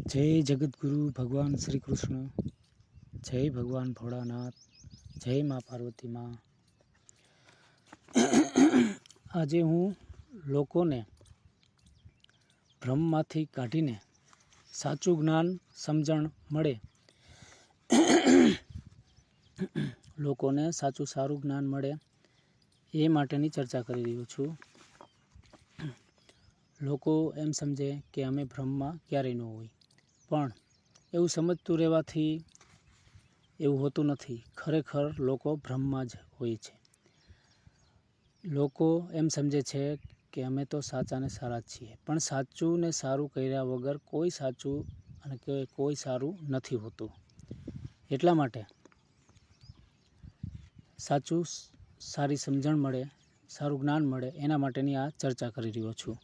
જય જગતગુરુ ભગવાન શ્રી કૃષ્ણ, જય ભગવાન ભોળાનાથ, જય મા પાર્વતી માં। આજે હું લોકોને ભ્રમમાંથી કાઢીને સાચું જ્ઞાન સમજણ મળે, લોકોને સાચું સારું જ્ઞાન મળે એ માટેની ચર્ચા કરી રહ્યો છું। લોકો એમ સમજે કે અમે ભ્રમમાં ક્યારેય ન હોય, પણ એવું સમજતું રહેવાથી એવું હોતું નથી। ખરેખર લોકો ભ્રમમાં જ હોય છે। લોકો એમ સમજે છે કે અમે તો સાચા ને સારા જ છીએ, પણ સાચું ને સારું કર્યા વગર કોઈ સાચું અને કોઈ સારું નથી હોતું। એટલા માટે સાચું સારી સમજણ મળે, સારું જ્ઞાન મળે એના માટેની આ ચર્ચા કરી રહ્યો છું।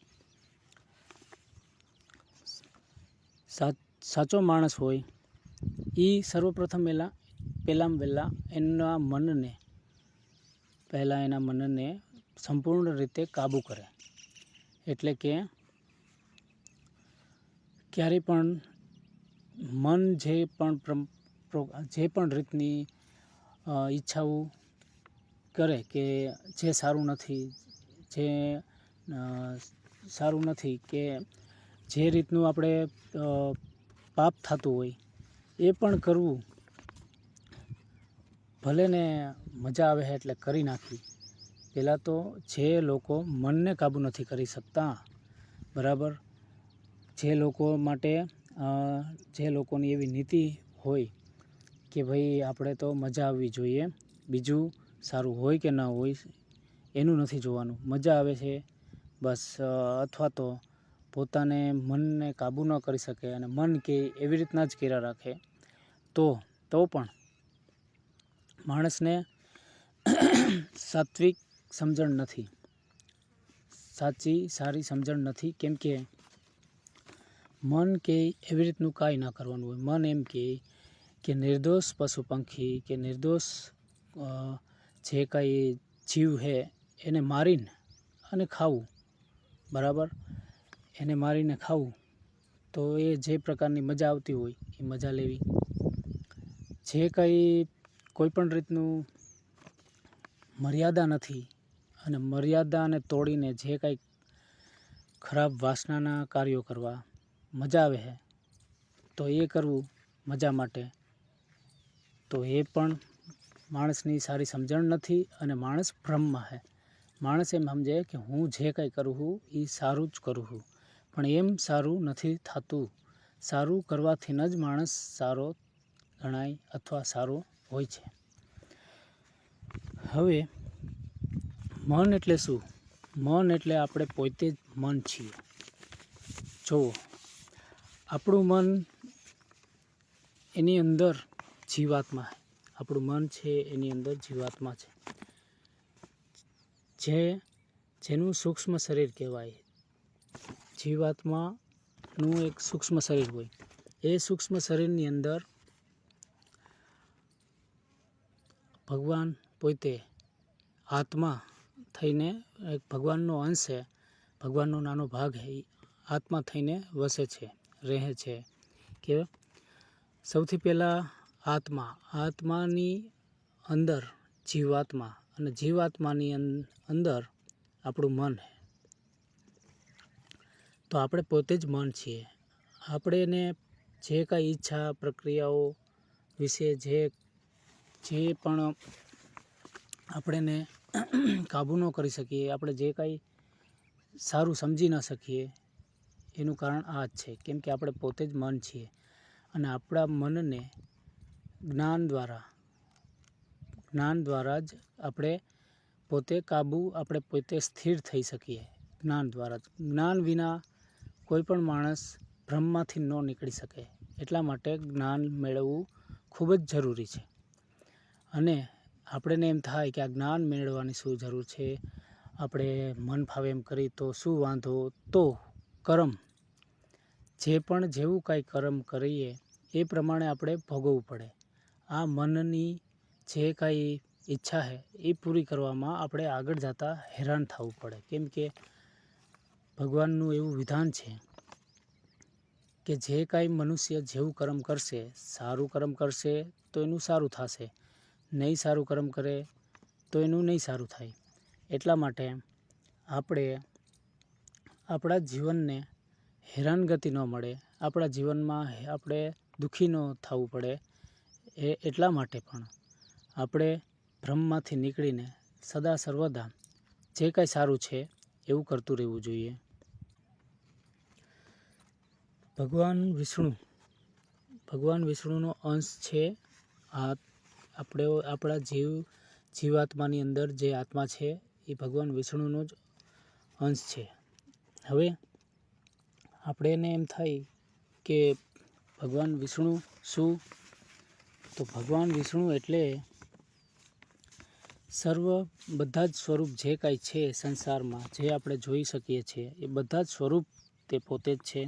સાચો માણસ હોય એ સર્વપ્રથમ પહેલાં એના મનને સંપૂર્ણ રીતે કાબૂ કરે। એટલે કે ક્યારેય પણ મન જે પણ રીતની ઈચ્છાઓ કરે કે જે સારું નથી કે જે રીતનું આપણે પાપ થતું હોય એ પણ કરવું, ભલે ને મજા આવે એટલે કરી નાખવી। પહેલાં તો જે લોકો મનને કાબૂ નથી કરી શકતા, બરાબર, જે લોકોની એવી નીતિ હોય કે ભાઈ આપણે તો મજા આવવી જોઈએ, બીજું સારું હોય કે ના હોય એનું નથી જોવાનું, મજા આવે છે બસ, અથવા તો પોતાને મનને કાબૂ ન કરી શકે અને મન કે એવી રીતના જ કર્યા રાખે, તો પણ માણસને સાત્વિક સમજણ નથી, સારી સમજણ નથી। કેમ કે મન કે એવી રીતનું કાંઈ ના કરવાનું હોય। મન એમ કે નિર્દોષ પશુ પંખી કે નિર્દોષ જે કાંઈ જીવ છે એને મારીને અને ખાવું, બરાબર, એને મારીને ખાવું, તો એ જે પ્રકારની મજા આવતી હોય એ મજા લેવી। જે કંઈ કોઈ પણ રીતનું મર્યાદા નથી અને મર્યાદાને તોડીને જે કંઈ ખરાબ વાસનાના કાર્યો કરવા મજા આવે છે તો એ કરવું મજા માટે, તો એ પણ માણસની સારી સમજણ નથી અને માણસ ભ્રમમાં છે। માણસ એમ સમજે કે હું જે કંઈ કરું છું એ સારું જ કરું છું, પણ એમ સારું નથી થતું। સારું કરવાથી જ માણસ સારો ગણાય અથવા સારો હોય છે। હવે મન એટલે શું? મન એટલે આપણે પોતે જ મન છીએ। જુઓ, આપણું મન એની અંદર જીવાત્મા છે, આપણું મન છે એની અંદર જીવાત્મા છે, જેનું સૂક્ષ્મ શરીર કહેવાય। જીવાત્માનું એક સૂક્ષ્મ શરીર હોય, એ સૂક્ષ્મ શરીરની અંદર ભગવાન પોતે આત્મા થઈને, એક ભગવાનનો અંશ છે, ભગવાનનો નાનો ભાગ છે, આત્મા થઈને વસે છે, રહે છે। કે સૌથી પહેલાં આત્માની અંદર જીવાત્મા અને જીવાત્માની અંદર આપણું મન છે। તો આપણે પોતે જ મન છીએ। આપણે જે કાંઈ ઈચ્છા પ્રક્રિયાઓ વિશે જે પણ આપણે કાબૂ ન કરી શકીએ, આપણે જે કાંઈ સારું સમજી ન શકીએ, એનું કારણ આ જ છે, કેમ કે આપણે પોતે જ મન છીએ અને આપણા મનને જ્ઞાન દ્વારા જ આપણે પોતે સ્થિર થઈ શકીએ। જ્ઞાન દ્વારા જ, જ્ઞાન વિના કોઈ પણ માણસ ભ્રમમાંથી ન નીકળી શકે। એટલા માટે જ્ઞાન મેળવવું ખૂબ જ જરૂરી છે। અને આપણને એમ થાય કે આ જ્ઞાન મેળવવાની શું જરૂર છે, આપણે મન ફાવે એમ કરી તો શું વાંધો, તો જેવું કાંઈ કર્મ કરીએ એ પ્રમાણે આપણે ભોગવવું પડે। આ મનની જે કાંઈ ઈચ્છા છે એ પૂરી કરવામાં આપણે આગળ જતાં હેરાન થવું પડે। કેમ કે ભગવાનનું એવું વિધાન છે કે જે કાંઈ મનુષ્ય જેવું કર્મ કરશે, સારું કર્મ કરશે તો એનું સારું થશે, નહીં સારું કર્મ કરે તો એનું નહીં સારું થાય. એટલા માટે આપણે આપણા જીવનને હેરાનગતિ ન મળે, આપણા જીવનમાં આપણે દુઃખી ન થવું પડે, એટલા માટે પણ આપણે ભ્રમમાંથી નીકળીને સદા સર્વદા જે કાંઈ સારું છે એવું કરતું રહેવું જોઈએ. ભગવાન વિષ્ણુનો અંશ છે. આપણા જીવાત્માની અંદર જે આત્મા છે એ ભગવાન વિષ્ણુનો જ અંશ છે. હવે આપણે એને એમ થાય કે ભગવાન વિષ્ણુ શું? તો ભગવાન વિષ્ણુ એટલે બધા જ સ્વરૂપ જે કાંઈ છે સંસારમાં, જે આપણે જોઈ શકીએ છીએ એ બધા જ સ્વરૂપ તે પોતે જ છે.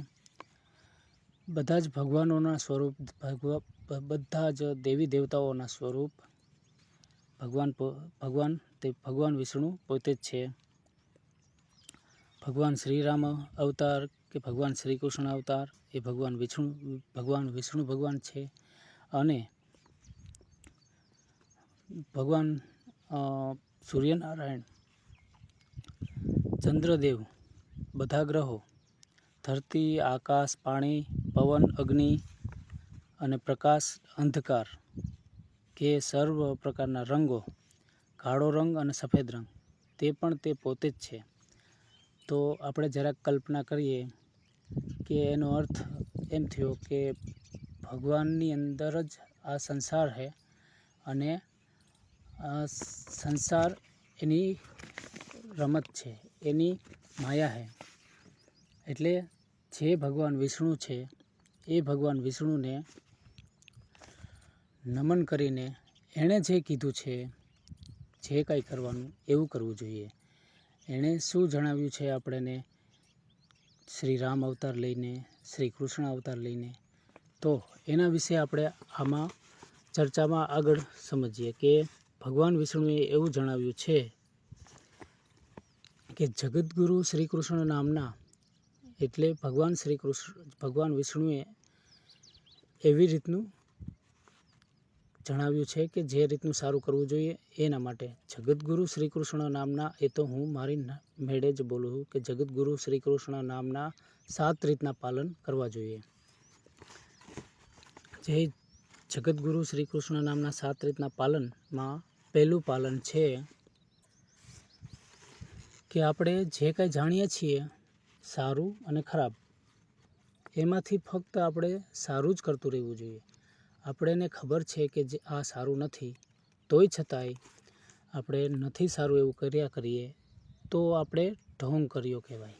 બધા જ ભગવાનોના સ્વરૂપ, બધા જ દેવી દેવતાઓના સ્વરૂપ ભગવાન વિષ્ણુ પોતે જ છે. ભગવાન શ્રીરામ અવતાર કે ભગવાન શ્રી કૃષ્ણ અવતાર એ ભગવાન વિષ્ણુ ભગવાન છે. અને ભગવાન સૂર્યનારાયણ, ચંદ્રદેવ, બધા ગ્રહો, ધરતી, આકાશ, પાણી, પવન, અગ્નિ અને પ્રકાશ, અંધકાર કે સર્વ પ્રકારના રંગો, કાળો રંગ અને સફેદ રંગ, તે પણ તે પોતે જ છે. તો આપણે જરાક કલ્પના કરીએ કે એનો અર્થ એમ થયો કે ભગવાનની અંદર જ આ સંસાર છે અને આ સંસાર એની રમત છે, એની માયા છે. એટલે જે ભગવાન વિષ્ણુ છે એ ભગવાન વિષ્ણુને નમન કરીને એણે જે કીધું છે, જે કાંઈ કરવાનું એવું કરવું જોઈએ. એણે શું જણાવ્યું છે આપણને શ્રી રામ અવતાર લઈને, શ્રી કૃષ્ણ અવતાર લઈને, તો એના વિશે આપણે આમાં ચર્ચામાં આગળ સમજીએ કે ભગવાન વિષ્ણુએ એવું જણાવ્યું છે કે જગતગુરુ શ્રી કૃષ્ણ નામના, એટલે ભગવાન વિષ્ણુએ એવી રીતનું જણાવ્યું છે કે જે રીતનું સારું કરવું જોઈએ એના માટે જગતગુરુ શ્રી કૃષ્ણ નામના, એ તો હું મારી મેળે જ બોલું છું કે જગતગુરુ શ્રી કૃષ્ણ નામના 7 રીતના પાલન કરવા જોઈએ. જે જગતગુરુ શ્રી કૃષ્ણ નામના 7 રીતના પાલનમાં પહેલું પાલન છે કે આપણે જે કાંઈ જાણીએ છીએ સારું અને ખરાબ, એમાંથી ફક્ત આપણે સારું જ કરતું રહેવું જોઈએ. આપણને ખબર છે કે જે આ સારું નથી, તોય છતાંય આપણે નથી સારું એવું કર્યા કરીએ તો આપણે ઢોંગ કર્યો કહેવાય.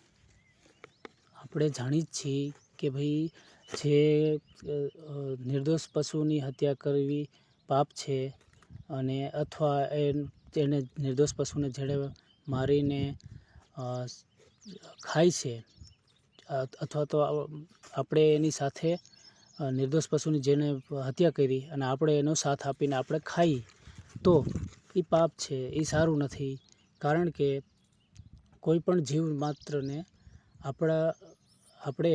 આપણે જાણી જ છીએ કે ભાઈ જે નિર્દોષ પશુની હત્યા કરવી પાપ છે, અને અથવા એને નિર્દોષ પશુને જેણે મારીને ખાય છે, અથવા તો આપણે એની સાથે નિર્દોષ પશુની જેને હત્યા કરી અને આપણે એનો સાથ આપીને આપણે ખાઈ, તો એ પાપ છે, એ સારું નથી. કારણ કે કોઈ પણ જીવ માત્રને આપણે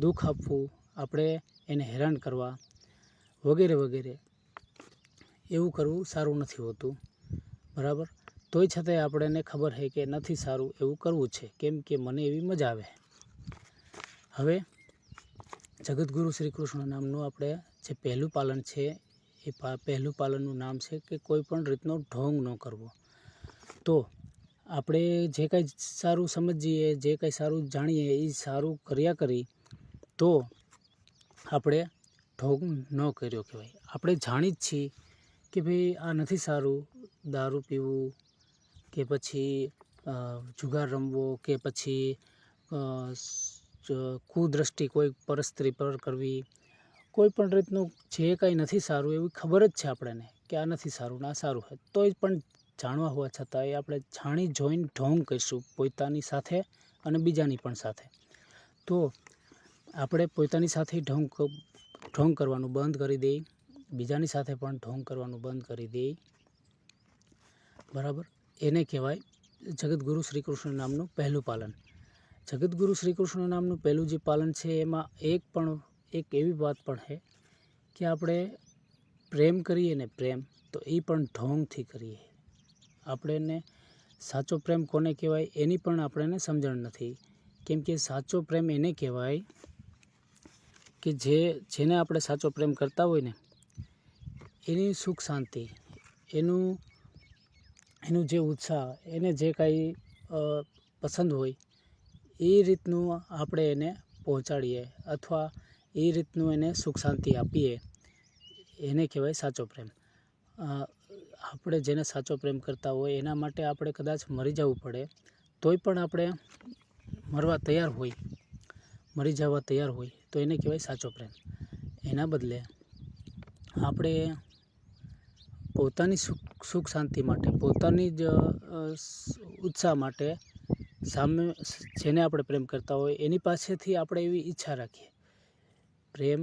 દુઃખ આપવું, આપણે એને હેરાન કરવા વગેરે વગેરે એવું કરવું સારું નથી હોતું, બરાબર. તોય છતાંય આપણને ખબર છે કે નથી સારું એવું કરવું છે, કેમ કે મને એવી મજા આવે. હવે જગતગુરુ શ્રી કૃષ્ણ નામનું આપણે જે પહેલું પાલન છે એ પહેલું પાલનનું નામ છે કે કોઈ પણ રીતનો ઢોંગ ન કરવો. તો આપણે જે કાંઈ સારું સમજીએ, જે કાંઈ સારું જાણીએ એ સારું કર્યા કરી તો આપણે ઢોંગ ન કર્યો કહેવાય. આપણે જાણી જ છીએ કે ભાઈ આ નથી સારું, દારૂ પીવું કે પછી જુગાર રમવો કે પછી કુદ્રષ્ટિ કોઈ પરસ્ત્રી પર કરવી, કોઈ પણ રીતનું જે કાંઈ નથી સારું એવી ખબર જ છે આપણને કે આ નથી સારું ને આ સારું છે, તોય પણ જાણવા હોવા છતાં એ આપણે જાણી જોઈને ઢોંગ કરીશું પોતાની સાથે અને બીજાની પણ સાથે. તો આપણે પોતાની સાથે ઢોંગ કરવાનું બંધ કરી દઈએ, બીજાની સાથે પણ ઢોંગ કરવાનું બંધ કરી દઈએ, બરાબર. એને કહેવાય જગતગુરુ શ્રી કૃષ્ણ નામનું પહેલું પાલન. જગતગુરુ શ્રી કૃષ્ણ નામનું પહેલું જે પાલન છે એમાં એક એવી વાત પણ છે કે આપણે પ્રેમ કરીએ ને પ્રેમ તો એ પણ ઢોંગથી કરીએ. આપણે એને સાચો પ્રેમ કોને કહેવાય એની પણ આપણને સમજણ નથી. કેમ કે સાચો પ્રેમ એને કહેવાય કે જેને આપણે સાચો પ્રેમ કરતા હોય ને એની સુખ શાંતિ, એનું જે ઉત્સાહ, એને જે કાંઈ પસંદ હોય એ રીતનું આપણે એને પહોંચાડીએ અથવા એ રીતનું એને સુખ શાંતિ આપીએ, એને કહેવાય સાચો પ્રેમ. આપણે જેને સાચો પ્રેમ કરતા હોય એના માટે આપણે કદાચ મરી જવું પડે તોય પણ આપણે મરી જવા તૈયાર હોય તો એને કહેવાય સાચો પ્રેમ. એના બદલે આપણે પોતાની સુખ શાંતિ માટે, પોતાની જ ઉત્સાહ માટે જેને આપણે પ્રેમ કરતા હોય એની પાસેથી આપણે એવી ઈચ્છા રાખીએ. પ્રેમ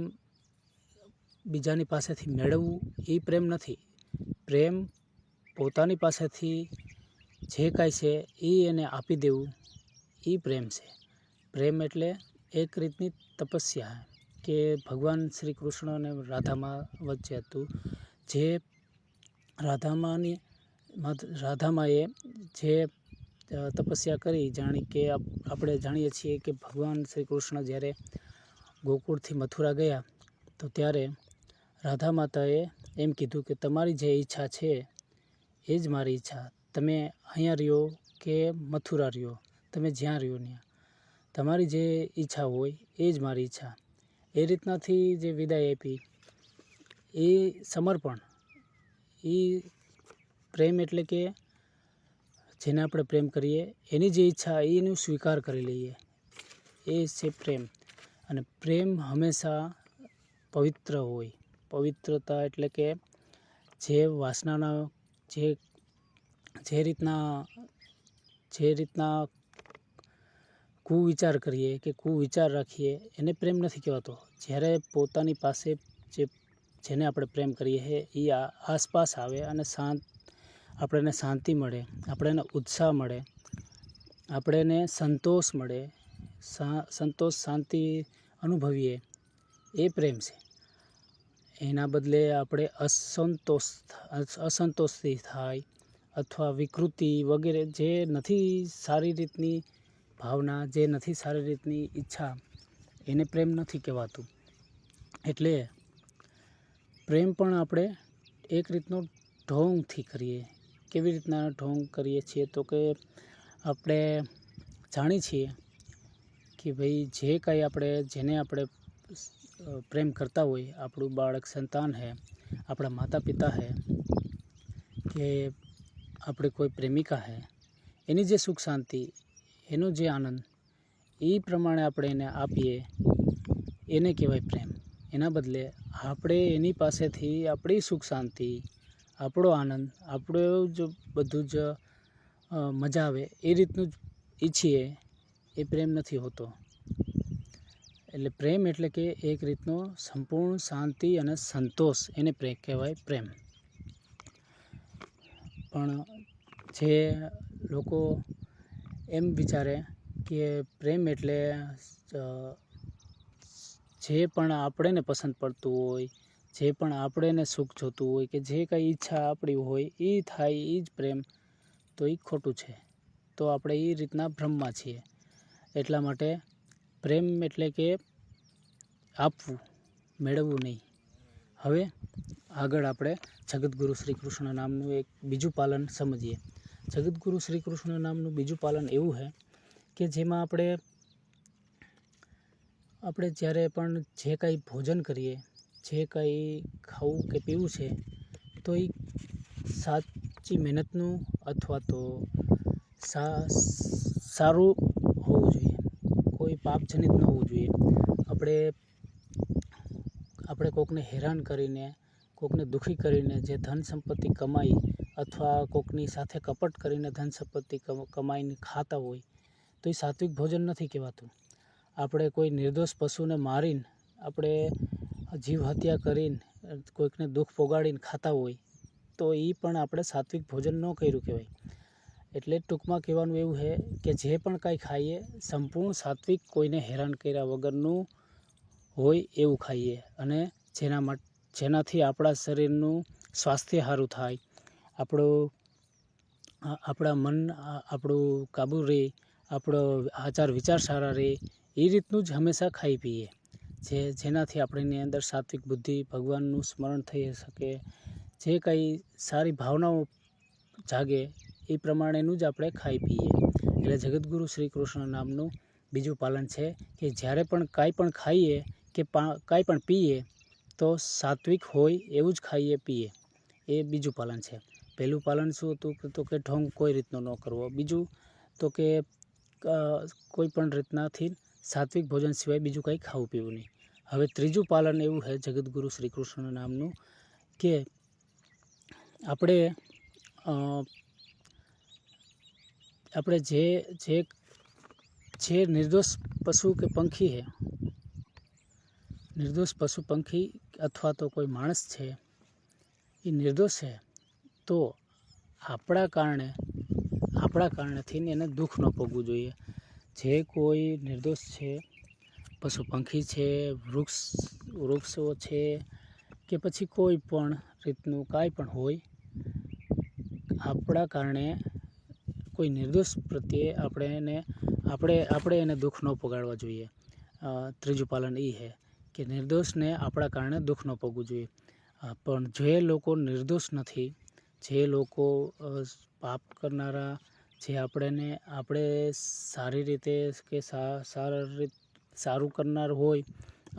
બીજાની પાસેથી મેળવવું એ પ્રેમ નથી. પ્રેમ પોતાની પાસેથી જે કાંઈ છે એ એને આપી દેવું એ પ્રેમ છે. પ્રેમ એટલે એક રીતની તપસ્યા કે ભગવાન શ્રી કૃષ્ણ અને રાધામાં વચ્ચે હતું. જે રાધામાએ જે તપસ્યા કરી, આપણે જાણીએ છીએ કે ભગવાન શ્રી કૃષ્ણ જ્યારે ગોકુળથી મથુરા ગયા તો ત્યારે રાધા માતાએ એમ કીધું કે તમારી જે ઈચ્છા છે એ જ મારી ઈચ્છા. તમે અહીંયા રહ્યો કે મથુરા રહ્યો, તમે જ્યાં રહ્યો ત્યાં તમારી જે ઈચ્છા હોય એ જ મારી ઈચ્છા. એ રીતનાથી જે વિદાય આપી એ સમર્પણ, એ પ્રેમ એટલે કે જેને આપણે પ્રેમ કરીએ એની જે ઈચ્છા એનું સ્વીકાર કરી લઈએ એ છે પ્રેમ. અને પ્રેમ હંમેશા પવિત્ર હોય. પવિત્રતા એટલે કે જે વાસનાના જે રીતના કુવિચાર કરીએ કે કુવિચાર રાખીએ એને પ્રેમ નથી કહેવાતો. જ્યારે પોતાની પાસે જેને આપણે પ્રેમ કરીએ એ આસપાસ આવે અને આપણને શાંતિ મળે, આપણને ઉત્સાહ મળે, આપણને સંતોષ મળે, સંતોષ શાંતિ અનુભવીએ એ પ્રેમ છે. એના બદલે આપણે અસંતોષથી થાય અથવા વિકૃતિ વગેરે જે નથી સારી રીતની ભાવના, જે નથી સારી રીતની ઈચ્છા, એને પ્રેમ નથી કહેવાતું. એટલે પ્રેમ પણ આપણે એક રીતનો ઢોંગથી કરીએ. કેવી રીતના ઢોંગ કરીએ છીએ તો કે આપણે જાણીએ છીએ કે ભાઈ જેને આપણે પ્રેમ કરતા હોય, આપણું બાળક સંતાન છે, આપણા માતા પિતા છે કે આપણે કોઈ પ્રેમિકા છે, એની જે સુખ શાંતિ, એનો જે આનંદ એ પ્રમાણે આપણે એને આપીએ એને કહેવાય પ્રેમ. એના બદલે આપણે એની પાસેથી આપણી સુખ શાંતિ, આપણો આનંદ, આપણો જ બધું જ મજા આવે એ રીતનું જ ઈચ્છીએ એ પ્રેમ નથી હોતો. એટલે પ્રેમ એટલે કે એક રીતનો સંપૂર્ણ શાંતિ અને સંતોષ એને કહેવાય પ્રેમ. પણ જે લોકો એમ વિચારે કે પ્રેમ એટલે જે પણ આપણને પસંદ પડતું હોય, જે પણ આપણને સુખ જોતું હોય કે જે કાંઈ ઈચ્છા આપણી હોય એ થાય એ જ પ્રેમ, તો એ ખોટું છે. તો આપણે એ રીતના ભ્રમમાં છીએ. એટલા માટે પ્રેમ એટલે કે આપવું, મેળવવું નહીં. હવે આગળ આપણે જગતગુરુ શ્રી કૃષ્ણ નામનું એક બીજું પાલન સમજીએ. જગતગુરુ શ્રી કૃષ્ણ નામનું બીજું પાલન એવું છે કે જેમાં આપણે જ્યારે પણ જે કાંઈ ભોજન કરીએ, જે કાંઈ ખાવું કે પીવું છે તો એ સાચી મહેનતનું અથવા તો સારું હોવું જોઈએ, કોઈ પાપજનિત ન હોવું જોઈએ. આપણે કોકને હેરાન કરીને, કોકને દુઃખી કરીને જે ધન સંપત્તિ કમાઈ અથવા કોકની સાથે કપટ કરીને ધન સંપત્તિ કમાઈને ખાતા હોય તો એ સાત્વિક ભોજન નથી કહેવાતું. આપણે કોઈ નિર્દોષ પશુને મારીને, આપણે જીવ હત્યા કરીને, કોઈકને દુઃખ પોગાડીને ખાતા હોય તો એ પણ આપણે સાત્વિક ભોજન ન કર્યું કહેવાય. એટલે ટૂંકમાં કહેવાનું એવું છે કે જે પણ કાંઈ ખાઈએ સંપૂર્ણ સાત્વિક, કોઈને હેરાન કર્યા વગરનું હોય એવું ખાઈએ, અને જેનાથી આપણા શરીરનું સ્વાસ્થ્ય સારું થાય, આપણા મન આપણું કાબુ રહે, આપણો આચાર વિચાર સારા રહે, એ રીતનું જ હંમેશા ખાઈ પીએ, જેનાથી આપણની અંદર સાત્વિક બુદ્ધિ, ભગવાનનું સ્મરણ થઈ શકે, જે કંઈ સારી ભાવનાઓ જાગે એ પ્રમાણેનું જ આપણે ખાઈ પીએ. એટલે જગતગુરુ શ્રી કૃષ્ણ નામનું બીજું પાલન છે કે જ્યારે પણ કાંઈ પણ ખાઈએ કે કાંઈ પણ પીએ તો સાત્વિક હોય એવું જ ખાઈએ પીએ, એ બીજું પાલન છે. પહેલું પાલન શું હતું તો કે ઢોંગ કોઈ રીતનો ન કરવો. બીજું તો કે કોઈ પણ રીતનાથી સાત્વિક ભોજન સિવાય બીજું કંઈ ખાવું પીવું નહીં. હવે ત્રીજું પાલન એવું છે જગતગુરુ શ્રી કૃષ્ણ નામનું કે આપણે જે નિર્દોષ પશુ કે પંખી છે, નિર્દોષ પશુ પંખી અથવા તો કોઈ માણસ છે એ નિર્દોષ છે, તો આપણા કારણેથી એને દુઃખ ન ભોગવું જોઈએ. જે કોઈ નિર્દોષ છે, પશુ પંખી છે, વૃક્ષો છે, કે પછી કોઈ પણ રીતનું કાંઈ પણ હોય, આપણા કારણે કોઈ નિર્દોષ પ્રત્યે આપણે એને દુઃખ ન પહોંચાડવા જોઈએ. ત્રીજું પાલન એ છે કે નિર્દોષને આપણા કારણે દુઃખ ન ભોગવું જોઈએ. પણ જે લોકો નિર્દોષ નથી, જે લોકો પાપ કરનારા, જે આપણે સારી રીતે કે સારું કરનાર હોય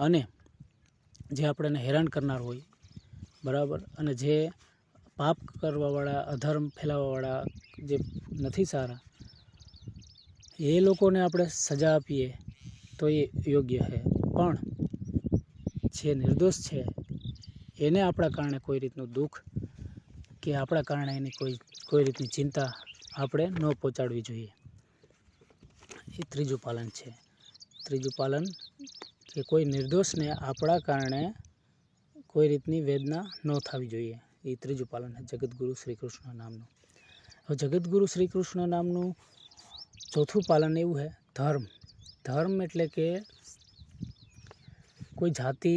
અને જે આપણને હેરાન કરનાર હોય, બરાબર, અને જે પાપ કરવાવાળા, અધર્મ ફેલાવવાવાળા જે નથી સારા, એ લોકોને આપણે સજા આપીએ તો એ યોગ્ય છે. પણ જે નિર્દોષ છે એને આપણા કારણે કોઈ રીતનું દુઃખ કે આપણા કારણે એની કોઈ રીતની ચિંતા આપણે ન પહોંચાડવી જોઈએ. એ ત્રીજું પાલન છે. ત્રીજું પાલન કે કોઈ નિર્દોષને આપણા કારણે કોઈ રીતની વેદના ન થવી જોઈએ. એ ત્રીજું પાલન છે જગતગુરુ શ્રી કૃષ્ણ નામનું. હવે જગતગુરુ શ્રી કૃષ્ણ નામનું ચોથું પાલન એવું છે ધર્મ. ધર્મ એટલે કે કોઈ જાતિ,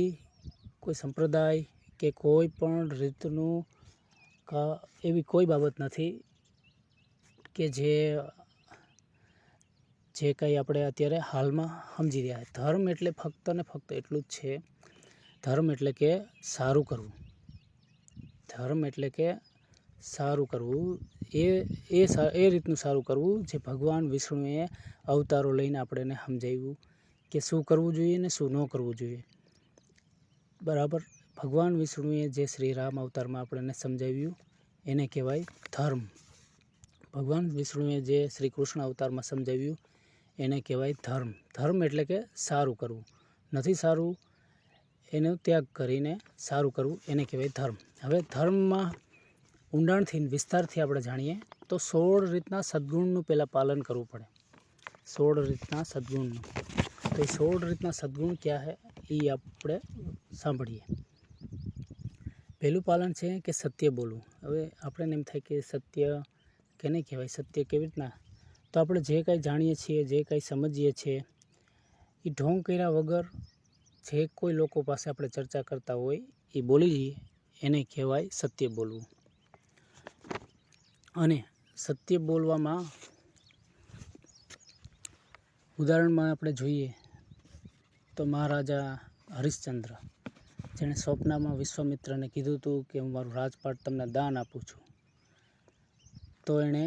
કોઈ સંપ્રદાય કે કોઈ પણ રીતનું એવી કોઈ બાબત નથી કે જે કંઈ આપણે અત્યારે હાલમાં સમજી રહ્યા. ધર્મ એટલે ફક્ત ને ફક્ત એટલું જ છે, ધર્મ એટલે કે સારું કરવું. ધર્મ એટલે કે સારું કરવું, એ રીતનું સારું કરવું જે ભગવાન વિષ્ણુએ અવતારો લઈને આપણને સમજાવ્યું કે શું કરવું જોઈએ ને શું ન કરવું જોઈએ, બરાબર. ભગવાન વિષ્ણુએ જે શ્રી રામ અવતારમાં આપણને સમજાવ્યું એને કહેવાય ધર્મ. ભગવાન વિષ્ણુએ જે શ્રી કૃષ્ણ અવતારમાં સમજાવ્યું એને કહેવાય ધર્મ. ધર્મ એટલે કે સારું કરવું, નથી સારું એનો ત્યાગ કરીને સારું કરવું, એને કહેવાય ધર્મ. હવે ધર્મમાં ઊંડાણથી વિસ્તારથી આપણે જાણીએ તો 16 રીતના સદ્ગુણનું પહેલાં પાલન કરવું પડે. 16 રીતના સદ્ગુણનું. તો એ 16 રીતના સદ્ગુણ ક્યાં છે એ આપણે સાંભળીએ. પહેલું પાલન છે કે સત્ય બોલવું. હવે આપણને એમ થાય કે સત્ય કેને કહેવાય, સત્ય કેવી રીતના? તો આપણે જે કાંઈ જાણીએ છીએ, જે કાંઈ સમજીએ છીએ, એ ઢોંગ કર્યા વગર જે કોઈ લોકો પાસે આપણે ચર્ચા કરતા હોય એ બોલી જઈએ એને કહેવાય સત્ય બોલવું. અને સત્ય બોલવામાં ઉદાહરણમાં આપણે જોઈએ તો મહારાજા હરિશ્ચંદ્ર, જેણે સ્વપ્નમાં વિશ્વામિત્રને કીધું હતું કે હું મારું રાજપાટ તમને દાન આપું છું, તો એણે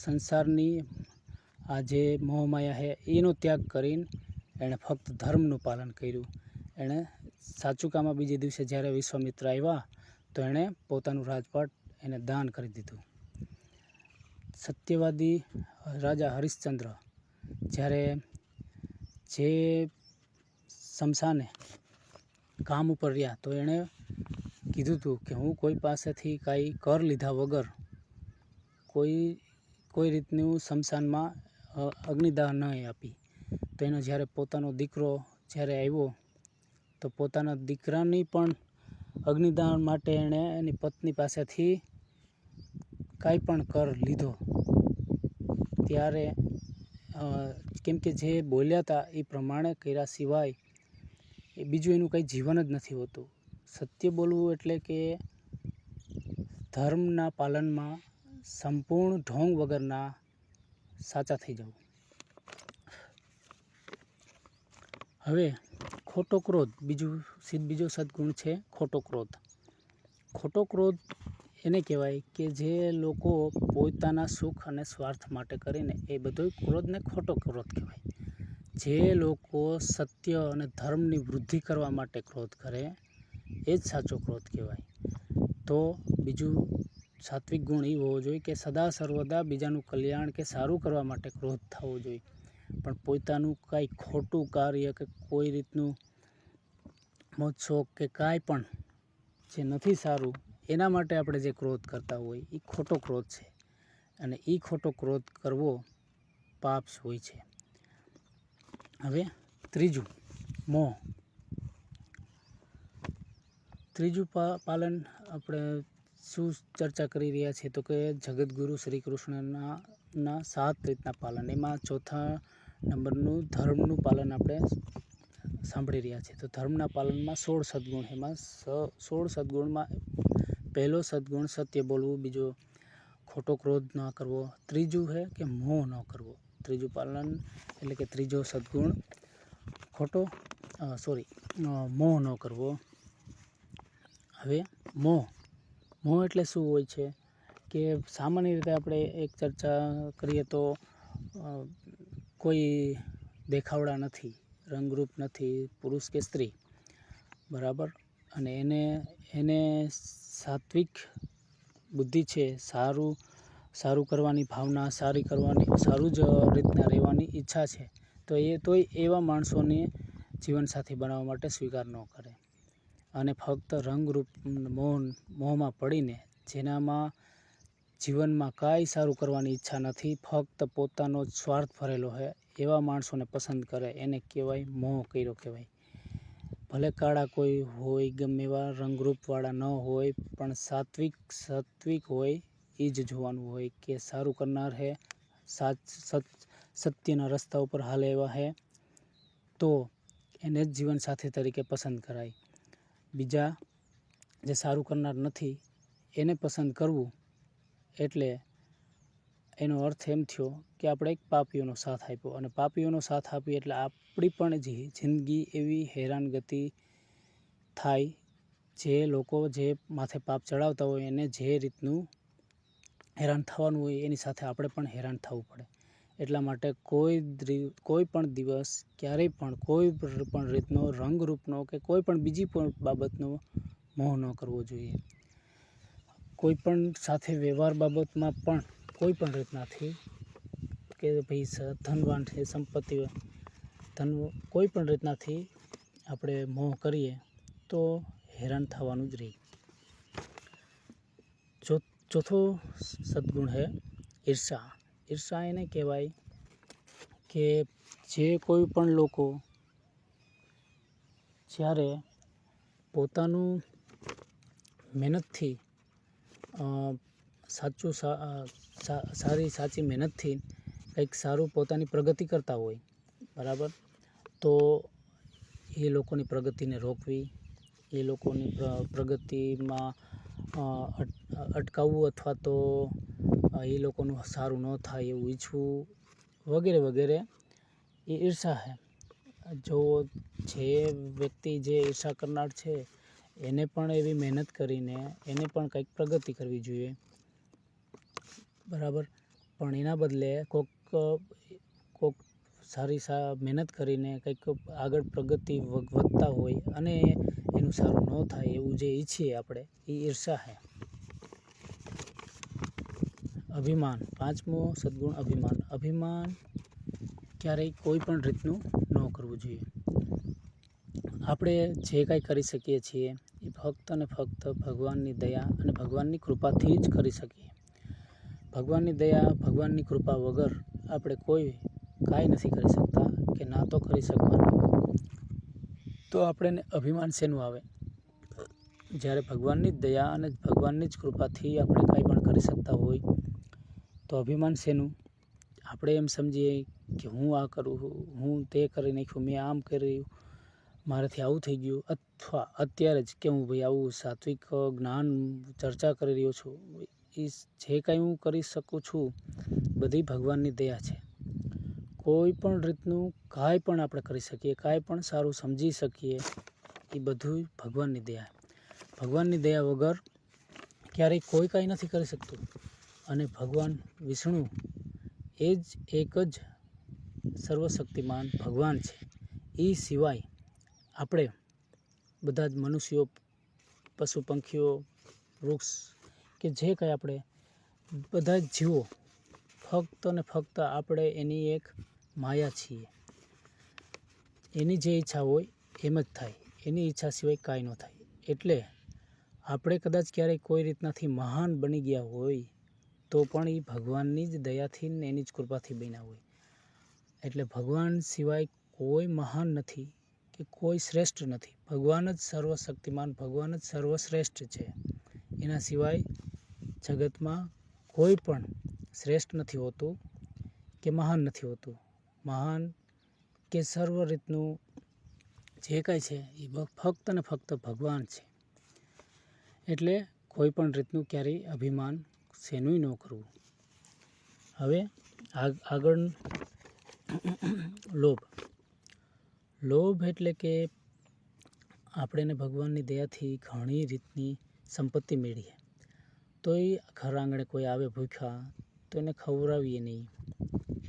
સંસારની આ જે મોહમાયા છે એનો ત્યાગ કરીને એણે ફક્ત ધર્મનું પાલન કર્યું. એણે સાચું કામમાં બીજે દિવસે જ્યારે વિશ્વામિત્ર આવ્યા તો એણે પોતાનું રાજપાટ એને દાન કરી દીધું. સત્યવાદી રાજા હરિશ્ચંદ્ર જ્યારે જે શમશાને કામ ઉપર રહ્યા તો એણે કીધું હતું કે હું કોઈ પાસેથી કાંઈ કર લીધા વગર કોઈ રીતનું શમશાનમાં અગ્નિદાહ ન આપી. તો એનો જ્યારે પોતાનો દીકરો જ્યારે આવ્યો તો પોતાના દીકરાની પણ અગ્નિદાન માટે એણે એની પત્ની પાસેથી કાંઈ પણ કર લીધો ત્યારે કેમ કે જે બોલ્યા હતા એ પ્રમાણે કર્યા સિવાય એ બીજું એનું કંઈ જીવન જ નથી હોતું. સત્ય બોલવું એટલે કે ધર્મના પાલનમાં સંપૂર્ણ ઢોંગ વગરના સાચા થઈ જવું. હવે ખોટો ક્રોધ, બીજો સદગુણ છે ખોટો ક્રોધ. ખોટો ક્રોધ એને કહેવાય કે જે લોકો પોતાના સુખ અને સ્વાર્થ માટે કરીને, એ બધો ક્રોધને ખોટો ક્રોધ કહેવાય. જે લોકો સત્ય અને ધર્મની વૃદ્ધિ કરવા માટે ક્રોધ કરે એ જ સાચો ક્રોધ કહેવાય. તો બીજું સાત્વિક ગુણ એ હોવો જોઈએ કે સદા સર્વદા બીજાનું કલ્યાણ કે સારું કરવા માટે ક્રોધ થવો જોઈએ. પણ પોતાનું કાંઈ ખોટું કાર્ય કે કોઈ રીતનું મોજશોખ કે કાંઈ પણ જે નથી સારું એના માટે આપણે જે ક્રોધ કરતા હોય એ ખોટો ક્રોધ છે. અને એ ખોટો ક્રોધ કરવો પાપ હોય છે. હવે ત્રીજું મોહ. ત્રીજું પાલન આપણે શું ચર્ચા કરી રહ્યા છીએ તો કે જગતગુરુ શ્રી કૃષ્ણના 7 રીતના પાલન. એમાં ચોથા નંબરનું ધર્મનું પાલન આપણે સાંભળી રહ્યા છીએ. તો ધર્મના પાલનમાં 16 સદગુણ. એમાં 16 સદગુણમાં પહેલો સદગુણ સત્ય બોલવું, બીજો ખોટો ક્રોધ ન કરવો, ત્રીજું છે કે મોહ ન કરવો. ત્રીજું પાલન એટલે કે ત્રીજો સદગુણ મોહ ન કરવો. હવે મોહ એટલે શું હોય છે કે સામાન્ય રીતે આપણે એક ચર્ચા કરીએ તો કોઈ દેખાવડા નથી, રંગરૂપ નથી, પુરુષ કે સ્ત્રી, બરાબર, અને એને સાત્વિક બુદ્ધિ છે, સારું કરવાની ભાવના, સારું જ રીતના રહેવાની ઈચ્છા છે, તો તોય એવા માણસોને જીવનસાથી બનાવવા માટે સ્વીકાર ન કરે. અને ફક્ત રંગરૂપ મોહમાં પડીને જેનામાં જીવનમાં કાંઈ સારું કરવાની ઈચ્છા નથી, ફક્ત પોતાનો જ સ્વાર્થ ભરેલો હોય એવા માણસોને પસંદ કરે એને કહેવાય મોહ કર્યો કહેવાય. ભલે કાળા કોઈ હોય, ગમે એવા રંગરૂપવાળા ન હોય, પણ સાત્વિક હોય એ જ જોવાનું હોય કે સારું કરનાર હે, સત્યના રસ્તા ઉપર હાલે એવા હે, તો એને જ જીવનસાથી તરીકે પસંદ કરાય. બીજા જે સારું કરનાર નથી એને પસંદ કરવું એટલે એનો અર્થ એમ થયો કે આપણે એક પાપીઓનો સાથ આપ્યો. અને પાપીઓનો સાથ આપીએ એટલે આપણી પણ જિંદગી એવી હેરાનગતિ થાય. જે લોકો જે માથે પાપ ચડાવતા હોય એને જે રીતનું હેરાન થવાનું હોય એની સાથે આપણે પણ હેરાન થવું પડે. એટલા માટે કોઈ પણ દિવસ ક્યારેય પણ કોઈ પણ રીતનો રંગરૂપનો કે કોઈ પણ બીજી પણ બાબતનો મોહ ન કરવો જોઈએ. કોઈ પણ સાથે વ્યવહાર બાબતમાં પણ કોઈ પણ રીતનાથી કે ભાઈ ધનવાન છે, સંપત્તિ, કોઈ પણ રીતનાથી આપણે મોહ કરીએ તો હેરાન થવાનું જ રહે. ચોથો સદગુણ છે ઈર્ષા. ઈર્ષા એને કહેવાય કે જે કોઈ પણ લોકો જ્યારે પોતાનું મહેનતથી સાચી મહેનતથી કંઈક સારું પોતાની પ્રગતિ કરતા હોય, બરાબર, તો એ લોકોની પ્રગતિને રોકવી, એ લોકોની પ્રગતિમાં અટકાવવું અથવા તો એ લોકોનું સારું ન થાય એવું ઈચ્છવું વગેરે વગેરે એ ઈર્ષા છે. જો જે વ્યક્તિ જે ઈર્ષા કરનાર છે એને પણ એવી મહેનત કરીને એને પણ કંઈક પ્રગતિ કરવી જોઈએ, બરાબર, પણ એના બદલે કોક સારી મહેનત કરીને કંઈક આગળ પ્રગતિ વધતા હોય અને એનું સારું ન થાય એવું જે ઈચ્છીએ આપણે એ ઈર્ષા છે. અભિમાન. પાંચમો સદગુણ અભિમાન. અભિમાન ક્યારેય કોઈ પણ રીતનું ન કરવું જોઈએ. આપણે જે કાંઈ કરી શકીએ છીએ એ ફક્ત અને ફક્ત ભગવાનની દયા અને ભગવાનની કૃપાથી જ કરી શકીએ. ભગવાનની દયા, ભગવાનની કૃપા વગર આપણે કાંઈ નથી કરી શકતા કે ના તો કરી શકવાનું. તો આપણે અભિમાન શેનું આવે? જ્યારે ભગવાનની જ દયા અને ભગવાનની જ કૃપાથી આપણે કાંઈ પણ કરી શકતા હોય તો અભિમાન શેનું? આપણે એમ સમજીએ કે હું આ કરું, હું તે કરી નાખ્યું, મેં આમ કર્યું, મારાથી આવું થઈ ગયું, અથવા અત્યારે જ કે હું ભાઈ આવું સાત્વિક જ્ઞાન ચર્ચા કરી રહ્યો છું, એ જે કાંઈ હું કરી શકું છું બધી ભગવાનની દયા છે. કોઈ પણ રીતનું કાંઈ પણ આપણે કરી શકીએ, કાંઈ પણ સારું સમજી શકીએ, એ બધું ભગવાનની દયા. ભગવાનની દયા વગર ક્યારેય કોઈ કાંઈ નથી કરી શકતું. અને ભગવાન વિષ્ણુ એ જ એક જ સર્વશક્તિમાન ભગવાન છે. એ સિવાય આપણે બધા જ મનુષ્યો, પશુ પંખીઓ, વૃક્ષ કે જે કંઈ આપણે બધા જ જીવો ફક્ત ને ફક્ત આપણે એની એક માયા છીએ. એની જે ઈચ્છા હોય એમ જ થાય, એની ઈચ્છા સિવાય કાંઈ ન થાય. એટલે આપણે કદાચ ક્યારેય કોઈ રીતનાથી મહાન બની ગયા હોય તો પણ એ ભગવાનની જ દયાથી ને એની જ કૃપાથી બન્યા હોય. એટલે ભગવાન સિવાય કોઈ મહાન નથી કે કોઈ શ્રેષ્ઠ નથી. ભગવાન જ સર્વશક્તિમાન, ભગવાન જ સર્વશ્રેષ્ઠ છે. એના સિવાય જગતમાં કોઈ પણ શ્રેષ્ઠ નથી હોતું કે મહાન નથી હોતું. મહાન કે સર્વ રીતનું જે કાંઈ છે એ ફક્ત ને ફક્ત ભગવાન છે. એટલે કોઈ પણ રીતનું ક્યારેય અભિમાન શેનું ન કરવું. હવે આગળ લોભ. લોભ એટલે કે આપણે ભગવાનની દયાથી ઘણી રીતની સંપત્તિ મેળવીએ તો એ ઘર આંગણે કોઈ આવે ભૂખ્યા તો એને ખવડાવીએ નહીં,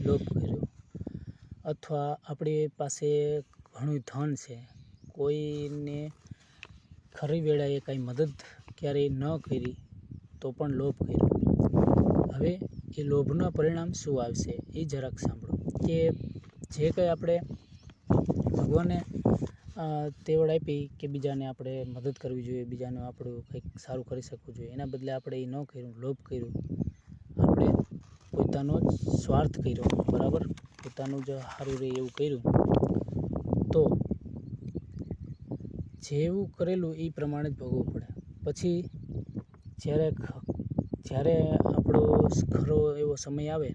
લોભ કર્યો. અથવા આપણી પાસે ઘણું ધન છે, કોઈને ખરી વેળાએ કાંઈ મદદ ક્યારેય ન કરી તો પણ લોભ કર્યો. હવે એ લોભના પરિણામ શું આવશે એ જરાક સાંભળો. કે જે કંઈ આપણે ભગવાને તેવડ આપી કે બીજાને આપણે મદદ કરવી જોઈએ, બીજાને આપણું કંઈક સારું કરી શકવું જોઈએ, એના બદલે આપણે એ ન કર્યું, લોભ કર્યું, આપણે પોતાનો જ સ્વાર્થ કર્યો, બરાબર, પોતાનું જ સારું રહે એવું કર્યું, તો જેવું કરેલું એ પ્રમાણે જ ભોગવવું પડે. પછી જ્યારે આપણો ખરો એવો સમય આવે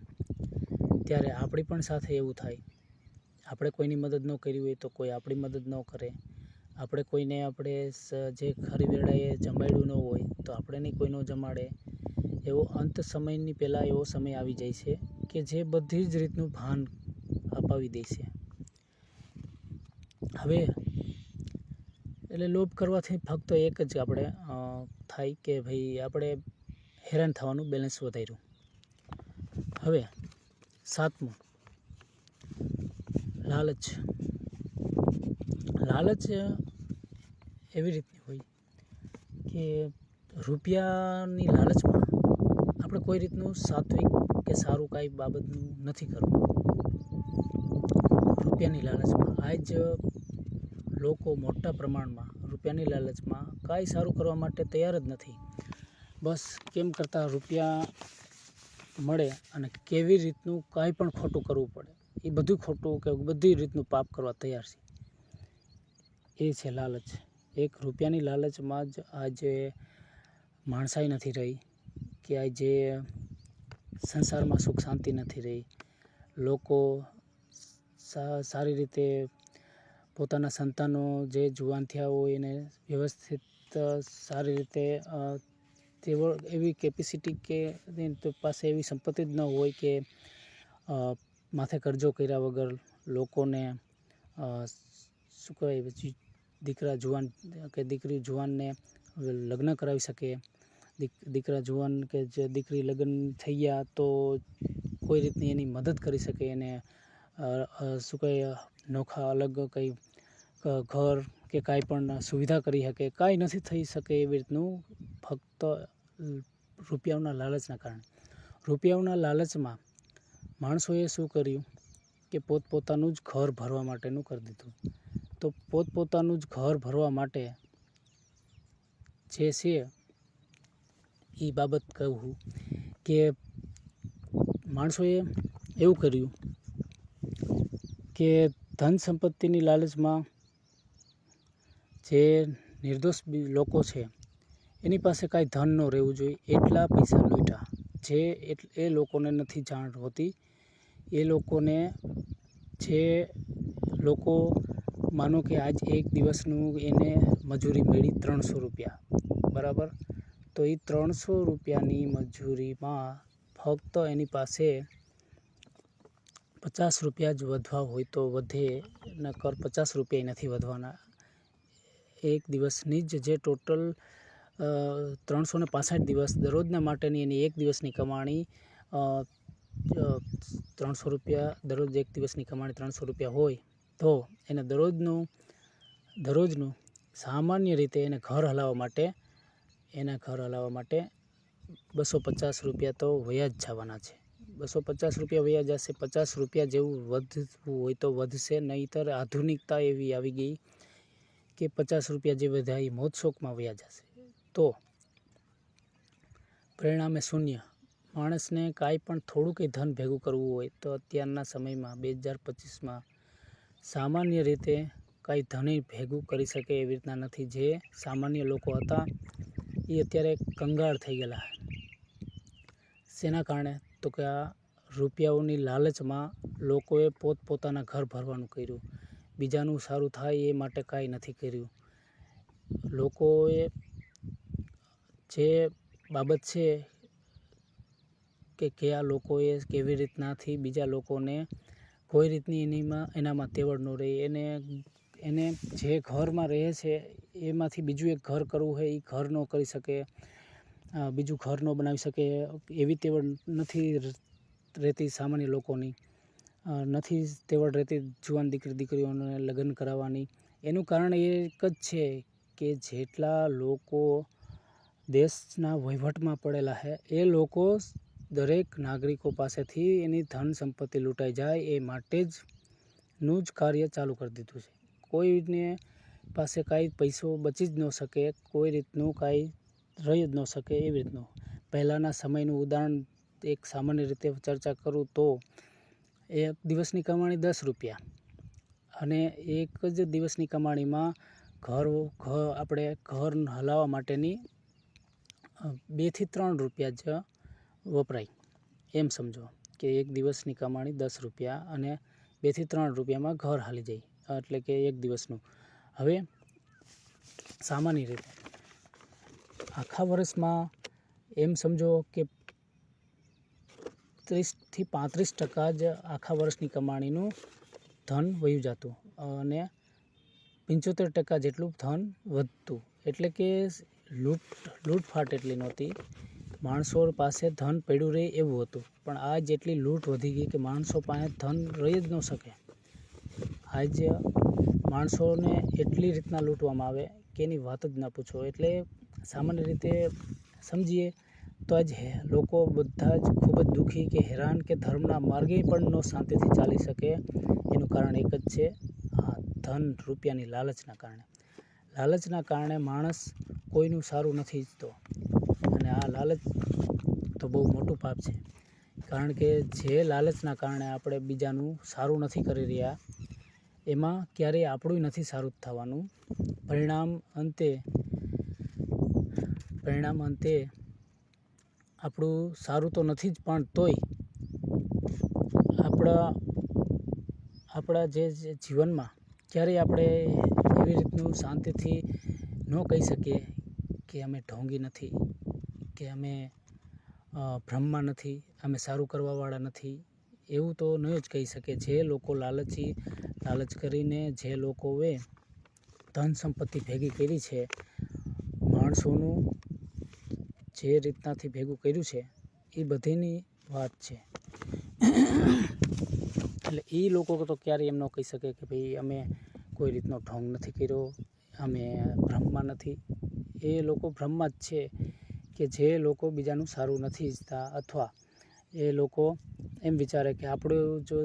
ત્યારે આપણી પણ સાથે એવું થાય. આપણે કોઈની મદદ ન કરી હોય તો કોઈ આપણી મદદ ન કરે. આપણે કોઈને જે ખરી વેળાએ જમાડ્યું ન હોય તો આપણે નહીં કોઈ ન જમાડે. એવો અંત સમયની પહેલાં એવો સમય આવી જાય છે કે જે બધી જ રીતનું ભાન અપાવી દે છે. હવે એટલે લોભ કરવાથી ફક્ત એક જ આપણે થાય કે ભાઈ આપણે હેરાન થવાનું બેલેન્સ વધાર્યું. હવે સાતમું, લાલચ. લાલચ એવી રીતની હોય કે રૂપિયાની લાલચમાં આપણે કોઈ રીતનું સાત્વિક કે સારું કાંઈ બાબતનું નથી કરવું. રૂપિયાની લાલચમાં આજ લોકો મોટા પ્રમાણમાં રૂપિયાની લાલચમાં કાંઈ સારું કરવા માટે તૈયાર જ નથી. બસ કેમ કરતાં રૂપિયા મળે અને કેવી રીતનું કાંઈ પણ ખોટું કરવું પડે એ બધું ખોટું કે બધી રીતનું પાપ કરવા તૈયાર છે. એ છે લાલચ. એક રૂપિયાની લાલચમાં જ આજે માણસાઈ નથી રહી, કે આજે સંસારમાં સુખ શાંતિ નથી રહી. લોકો સારી રીતે પોતાના સંતાનો જે જુવાન થયા હોય એને વ્યવસ્થિત સારી રીતે તેઓ એવી કેપેસિટી કે પાસે એવી સંપત્તિ જ ન હોય કે માથે કરજો કર્યા વગર લોકોને શું કહેવાય દીકરા જુવાન કે દીકરી જુવાનને લગ્ન કરાવી શકે. દીકરા જુવાન કે જે દીકરી લગ્ન થઈ ગયા તો કોઈ રીતની એની મદદ કરી શકે, એને શું કહે નોખા અલગ કંઈ ઘર કે કાંઈ પણ સુવિધા કરી શકે. કાંઈ નથી થઈ શકે એવી રીતનું ફક્ત રૂપિયાઓના લાલચના કારણે. રૂપિયાઓના લાલચમાં માણસોએ શું કર્યું કે પોતપોતાનું જ ઘર ભરવા માટેનું કરી દીધું. તો પોતપોતાનું જ ઘર ભરવા માટે જે છે એ બાબત કહું કે માણસોએ એવું કર્યું કે ધન સંપત્તિની લાલચમાં જે નિર્દોષ લોકો છે એની પાસે કાંઈ ધન ન રહેવું જોઈએ એટલા પૈસા લૂંટ્યા. જે એ લોકોને નથી જાણ હોતી એ લોકોને જે લોકો માનો કે આજ એક દિવસનું એને મજૂરી મળી 300 રૂપિયા, બરાબર. તો એ 300 રૂપિયાની મજૂરીમાં ફક્ત એની પાસે 50 રૂપિયા જ વધવા હોય તો વધે, નકર 50 રૂપિયા નથી વધવાના. એક દિવસની જે ટોટલ 365 દિવસ દરરોજના માટેની એની એક દિવસની કમાણી 300 રૂપિયા, દરરોજ એક દિવસની કમાણી 300 રૂપિયા હોય તો એને દરરોજનું સામાન્ય રીતે એને ઘર હલાવવા માટે 250 રૂપિયા તો વયા જ જવાના છે. 250 રૂપિયા વયા જશે. 50 રૂપિયા જેવું વધવું હોય તો વધશે, નહીંતર આધુનિકતા એવી આવી ગઈ કે 50 રૂપિયા જે વધ્યા એ મોજ શોખમાં વયા જશે. તો પરિણામે શૂન્ય. માણસને કાંઈ પણ થોડું કંઈ ધન ભેગું કરવું હોય તો અત્યારના સમયમાં 2025માં સામાન્ય રીતે કાંઈ ધન ભેગું કરી શકે એવી રીતના નથી. જે સામાન્ય લોકો હતા એ અત્યારે કંગાળ થઈ ગયેલા. શેના કારણે? તો કે આ રૂપિયાઓની લાલચમાં લોકોએ પોતપોતાના ઘર ભરવાનું કર્યું. બીજાનું સારું થાય એ માટે કાંઈ નથી કર્યું. લોકોએ જે બાબત છે કે કયા લોકોએ કેવી રીતનાથી બીજા લોકોને કોઈ રીતની એનામાં તેવડ ન રહે. એને જે ઘરમાં રહે છે એમાંથી બીજું એક ઘર કરવું હોય એ ઘર ન કરી શકે, બીજું ઘર ન બનાવી શકે એવી તેવડ નથી રહેતી સામાન્ય લોકોની. નથી તેવડ રહેતી જુવાન દીકરીઓને લગ્ન કરાવવાની. એનું કારણ એક જ છે કે જેટલા લોકો દેશના વહીવટમાં પડેલા છે એ લોકો દરેક નાગરિકો પાસેથી એની ધન સંપત્તિ લૂંટાઈ જાય એ માટે નું જ કાર્ય ચાલુ કરી દીધું છે. કોઈને પાસે કાંઈ પૈસો બચી જ ન શકે, કોઈ રીતનું કાંઈ રહી જ ન શકે એવી રીતનું. પહેલાંના સમયનું ઉદાહરણ એક સામાન્ય રીતે ચર્ચા કરું તો એક દિવસની કમાણી 10 રૂપિયા અને એક જ દિવસની કમાણીમાં આપણે ઘર હલાવવા માટેની 2 થી 3 રૂપિયા જ વપરાય. એમ સમજો કે એક દિવસની કમાણી 10 રૂપિયા અને 2 થી 3 રૂપિયામાં ઘર હાલી જાય, એટલે કે એક દિવસનું. હવે સામાન્ય રીતે આખા વર્ષમાં એમ સમજો કે 30 થી 35% જ આખા વર્ષની કમાણીનું ધન વયું જતું અને 75% જેટલું ધન વધતું. એટલે કે લૂંટફાટ એટલી નહોતી. માણસો પાસે ધન પડ્યું રહે એવું હતું. પણ આજ એટલી લૂંટ વધી ગઈ કે માણસો પાસે ધન રહી જ ન શકે. આજ માણસોને એટલી રીતના લૂંટવામાં આવે કે એની વાત જ ના પૂછો. એટલે સામાન્ય રીતે સમજીએ તો આજ લોકો બધા જ ખૂબ જ દુઃખી કે હેરાન કે ધર્મના માર્ગે પણ ન શાંતિથી ચાલી શકે. એનું કારણ એક જ છે, આ ધન રૂપિયાની લાલચના કારણે. લાલચના કારણે માણસ કોઈનું સારું નથી ઈચ્છતો અને આ લાલચ તો બહુ મોટું પાપ છે. કારણ કે જે લાલચના કારણે આપણે બીજાનું સારું નથી કરી રહ્યા એમાં ક્યારેય આપણું નથી સારું થવાનું. પરિણામ અંતે આપણું સારું તો નથી જ, પણ તોય આપણા જે જીવનમાં ક્યારેય આપણે એવી રીતનું શાંતિથી ન કહી શકીએ કે અમે ઢોંગી નથી, કે અમે ભ્રમમાં નથી, અમે સારું કરવાવાળા નથી. એવું તો ન જ કહી શકે. જે લોકો લાલચ કરીને જે લોકોએ ધન સંપત્તિ ભેગી કરી છે, માણસોનું જે રીતનાથી ભેગું કર્યું છે એ બધીની વાત છે. એટલે એ લોકો તો ક્યારેય એમ ન કહી શકે કે ભાઈ અમે કોઈ રીતનો ઢોંગ નથી કર્યો, અમે ભ્રમમાં નથી. એ લોકો ભ્રમમાં જ છે કે જે લોકો બીજાનું સારું નથી ઈચ્છતા, અથવા એ લોકો એમ વિચારે કે આપણું જો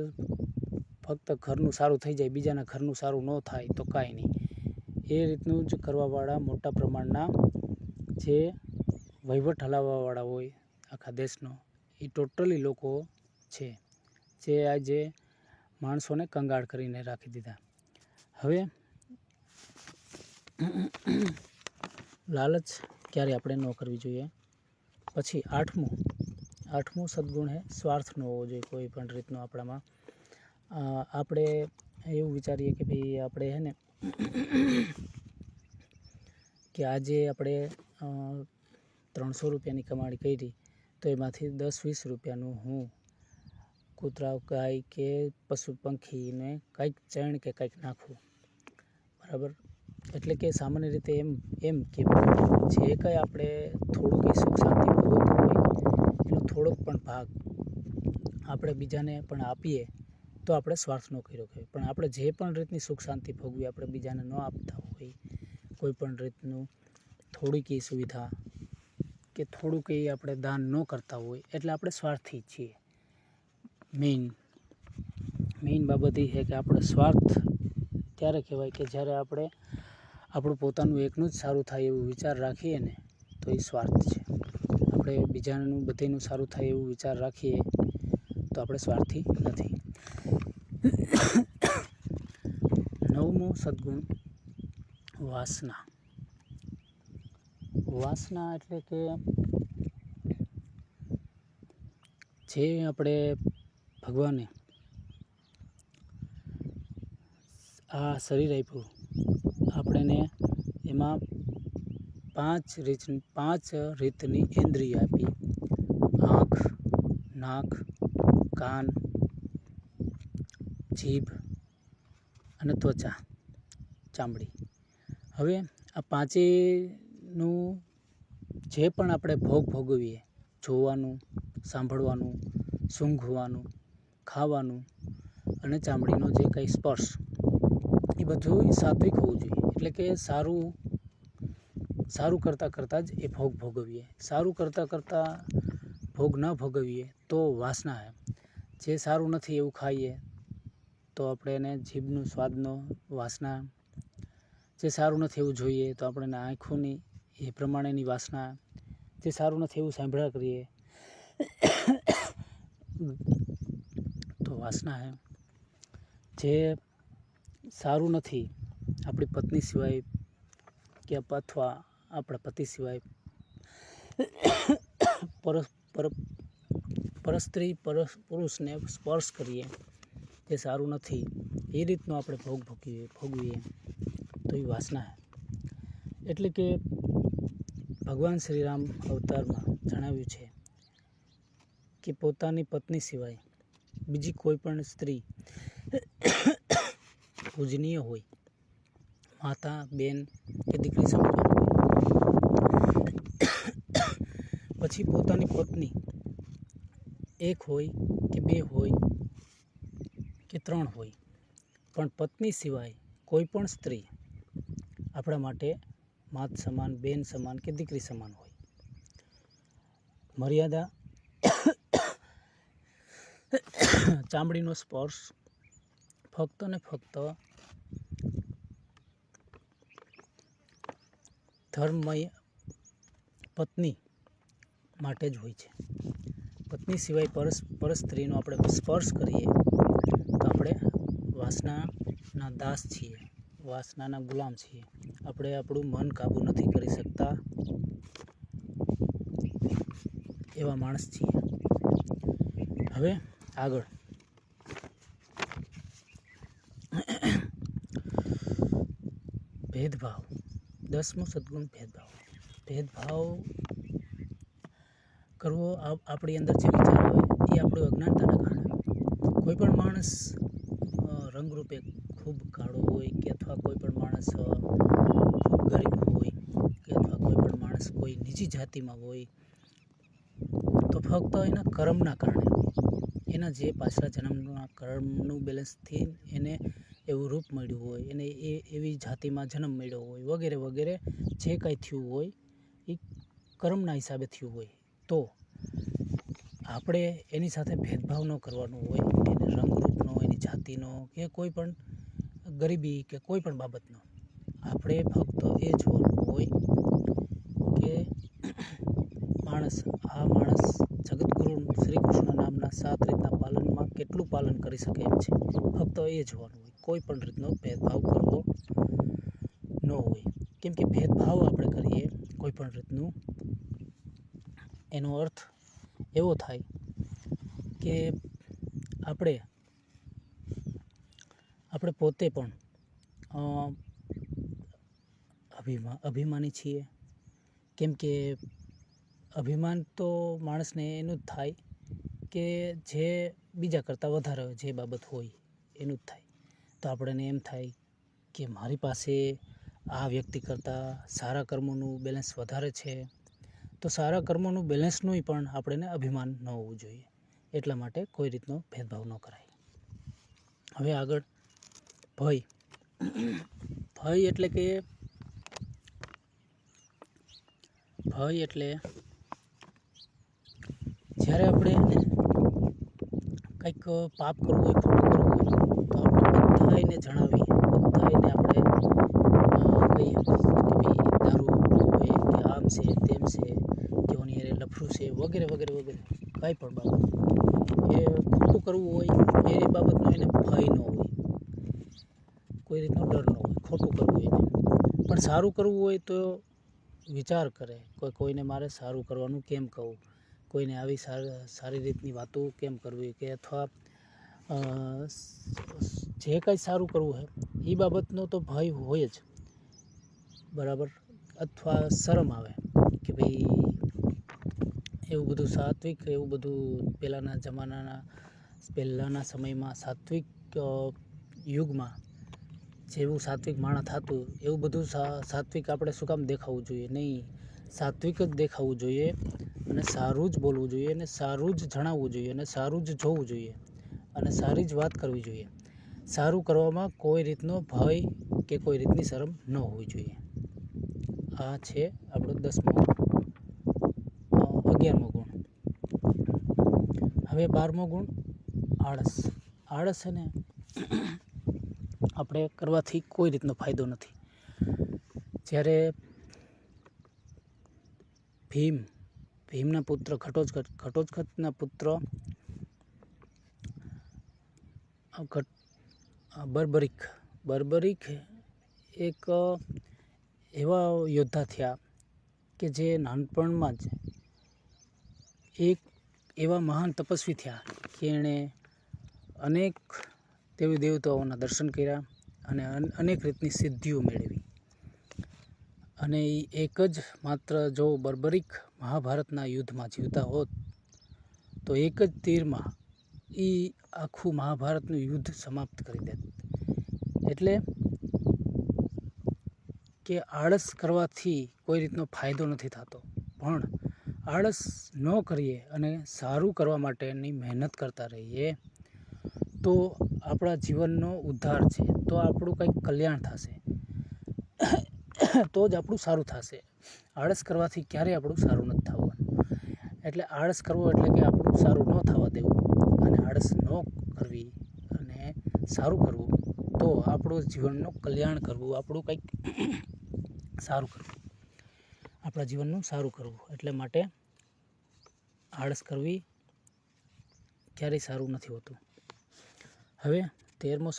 ફક્ત ઘરનું સારું થઈ જાય, બીજાના ઘરનું સારું ન થાય તો કાંઈ નહીં. એ રીતનું જ કરવાવાળા મોટા પ્રમાણના જે વહીવટ હલાવવાવાળા હોય આખા દેશનો, એ ટોટલી લોકો છે જે આજે માણસોને કંગાળ કરીને રાખી દીધા. હવે લાલચ ક્યારે આપણે ન કરવી જોઈએ. પછી 8મું આઠમું સદગુણ છે સ્વાર્થ ન હોવો જોઈએ કોઈ પણ રીતનો આપણામાં. આપણે એવું વિચારીએ કે ભાઈ આપણે છે ને કે આજે આપણે 300 રૂપિયાની કમાણી કરી તો એમાંથી 10-20 રૂપિયાનું હું કૂતરા ગાય કે પશુ પંખીને કંઈક ચણ કે કંઈક નાખવું, બરાબર. એટલે કે સામાન્ય રીતે એમ કે જે કંઈ આપણે થોડુંક સુખ શાંતિ ભોગવતું હોય એનો થોડોક પણ ભાગ આપણે બીજાને પણ આપીએ તો આપણે સ્વાર્થ ન કર્યો કહેવાય. પણ આપણે જે પણ રીતની સુખ શાંતિ ભોગવી આપણે બીજાને ન આપતા હોય, કોઈ પણ રીતનું થોડીક સુવિધા કે થોડુંક આપણે દાન ન કરતા હોય એટલે આપણે સ્વાર્થી છીએ. મેઇન બાબત એ છે કે આપણે સ્વાર્થ ત્યારે કહેવાય કે જ્યારે આપણે આપણું પોતાનું એકનું જ સારું થાય એવું વિચાર રાખીએ ને તો એ સ્વાર્થ છે. આપણે બીજાનું બધીનું સારું થાય એવું વિચાર રાખીએ તો આપણે સ્વાર્થી નથી. 9મો સદગુણ વાસના. વાસના એટલે કે જે આપણે ભગવાને આ શરીર આપ્યું આપણને, એમાં 5 રીતની ઇન્દ્રિય આપી: આંખ, નાક, કાન, જીભ અને ત્વચા, ચામડી. હવે આ પાંચેયનું જે પણ આપણે ભોગવીએ, જોવાનું, સાંભળવાનું, સૂંઘવાનું, ખાવાનું અને ચામડીનો જે કંઈ સ્પર્શ, એ બધું સાત્વિક હોવું જોઈએ. એટલે કે સારું કરતાં જ એ ભોગવીએ. સારું કરતાં ભોગ ન ભોગવીએ તો વાસના છે. જે સારું નથી એવું ખાઈએ તો આપણે એને જીભનું સ્વાદનો વાસના. જે સારું નથી એવું જોઈએ તો આપણે આંખોની એ પ્રમાણેની વાસના. જે સારું નથી એવું સાંભળ્યા કરીએ તો વાસના છે. જે સારું નથી આપણી પત્ની સિવાય કે અથવા આપણા પતિ સિવાય પરસ્ત્રી પુરુષને સ્પર્શ કરીએ, જે સારું નથી એ રીતનો આપણે ભોગવીએ તો એ વાસના છે. એટલે કે ભગવાન શ્રીરામ અવતારમાં જણાવ્યું છે કે પોતાની પત્ની સિવાય બીજી કોઈ પણ સ્ત્રી પૂજનીય હોય, માતા, બેન કે દીકરી સમજવાની હોય. પછી પોતાની પત્ની 1 હોય કે 2 હોય કે 3 હોય, પણ પત્ની સિવાય કોઈ પણ સ્ત્રી આપણા માટે માત સમાન, બેન સમાન કે દીકરી સમાન હોય. મર્યાદા ચામડીનો સ્પર્શ ફક્ત ને ફક્ત ધર્મમય પત્ની માટે જ હોય છે. પત્ની સિવાય પર સ્ત્રીનો આપણે સ્પર્શ કરીએ તો આપણે વાસનાના દાસ છીએ, વાસનાના ગુલામ છીએ. આપણે આપણું મન કાબૂ નથી કરી શકતા એવા માણસ છીએ. હવે આગળ ભેદભાવ. 10મો સદગુણ ભેદભાવ કરવો આપણી અંદર જે વિચાર હોય એ આપણું અજ્ઞાનતાના કારણે. કોઈ પણ માણસ રંગરૂપે ખૂબ કાળો હોય કે અથવા કોઈ પણ માણસ ખૂબ ગરીબ હોય કે અથવા કોઈ પણ માણસ કોઈ નીચી જાતિમાં હોય તો ફક્ત એના કર્મના કારણે, એના જે પાછલા જન્મના કર્મનું બેલેન્સથી એને એવું રૂપ મળ્યું હોય, એને એવી જાતિમાં જન્મ મળ્યો હોય વગેરે વગેરે, જે કંઈ થયું હોય એ કર્મના હિસાબે થયું હોય તો આપણે એની સાથે ભેદભાવ ન કરવાનો હોય. એને રંગરૂપનો, એની જાતિનો કે કોઈ પણ ગરીબી કે કોઈ પણ બાબતનો આપણે ફક્ત એ જોવાનું હોય કે આ માણસ જગતગુરુ શ્રી કૃષ્ણ નામના 7 રીતના પાલનમાં કેટલું પાલન કરી શકે એમ છે. ફક્ત એ જોવાનું હોય, કોઈ પણ રીતનો ભેદભાવ કરવો ન હોય. કેમ કે ભેદભાવ આપણે કરીએ કોઈ પણ રીતનું, એનો અર્થ એવો થાય કે આપણે પોતે પણ અભિમાની છીએ. કેમ કે અભિમાન તો માણસને એનું જ થાય કે જે બીજા કરતાં વધારે જે બાબત હોય એનું જ થાય. તો આપણને એમ થાય કે મારી પાસે આ વ્યક્તિ કરતાં સારા કર્મોનું બેલેન્સ વધારે છે, તો સારા કર્મોનું બેલેન્સનું પણ આપણને અભિમાન ન હોવું જોઈએ. એટલા માટે કોઈ રીતનો ભેદભાવ ન કરાય. હવે આગળ ભય. ભય એટલે જ્યારે આપણે કંઈક પાપ કરવું હોય, ખોટું કરવું હોય, તો આપણે બધાને જણાવીએ, બધાને આપણે કહીએ કે ભાઈ દારૂ હોય કે આમ છે તેમ છે કે ઓની હારે લફરું છે વગેરે વગેરે વગેરે કાંઈ પણ બાબત એ ખોટું કરવું હોય એ બાબતનો એને ભય ન હોય, કોઈ રીતનો ડર ન હોય ખોટું કરવું એને. પણ સારું કરવું હોય તો વિચાર કરે, કોઈને મારે સારું કરવાનું કેમ કહું, કોઈને આવી સારી રીતની વાતો કેમ કરવી, કે અથવા જે કાંઈ સારું કરવું હોય એ બાબતનો તો ભય હોય જ, બરાબર. અથવા શરમ આવે કે ભાઈ એવું બધું સાત્વિક, એવું બધું પહેલાંના સમયમાં સાત્વિક યુગમાં જેવું સાત્વિક માણસ થતું એવું બધું સાત્વિક આપણે શું કામ દેખાવું જોઈએ? નહીં, સાત્વિક જ દેખાવું જોઈએ અને સારું જ બોલવું જોઈએ અને સારું જ જણાવવું જોઈએ અને સારું જ જોવું જોઈએ અને સારી જ વાત કરવી જોઈએ. સારું કરવામાં કોઈ રીતનો ભય કે કોઈ રીતની શરમ ન હોવી જોઈએ. આ છે આપણો 11મો ગુણ. હવે 12મો ગુણ આળસ. આળસ છે ને આપણે કરવાથી કોઈ રીતનો ફાયદો નથી. જ્યારે ભીમના પુત્ર ઘટોત્કચના પુત્ર બર્બરીક એક એવા યોદ્ધા થયા કે જે નાનપણમાં જ એક એવા મહાન તપસ્વી થયા કે એણે અનેક દેવી દેવતાઓના દર્શન કર્યા અને અનેક રીતની સિદ્ધિઓ મેળવી. અને એ એક જ માત્ર જો બર્બરીક મહાભારતના યુદ્ધમાં જીવતા હોત તો એક જ તીરમાં એ આખું મહાભારતનું યુદ્ધ સમાપ્ત કરી દેત. એટલે કે આળસ કરવાથી કોઈ રીતનો ફાયદો નથી થતો, પણ આળસ ન કરીએ અને સારું કરવા માટેની મહેનત કરતા રહીએ તો આપણા જીવનનો ઉદ્ધાર છે, તો આપણું કંઈક કલ્યાણ થશે, તો જ આપણું સારું થશે. આળસ કરવાથી ક્યારેય આપણું સારું નથી થવાનું. એટલે આળસ કરવો એટલે કે આપણું સારું ન થવા દેવું અને આળસ ન કરવી અને સારું કરવું, તો આપણું જીવનનું કલ્યાણ કરવું, આપણું કંઈક સારું કરવું, આપણા જીવનનું સારું કરવું. એટલે માટે આળસ કરવી ક્યારેય સારું નથી હોતું. હવે 13મો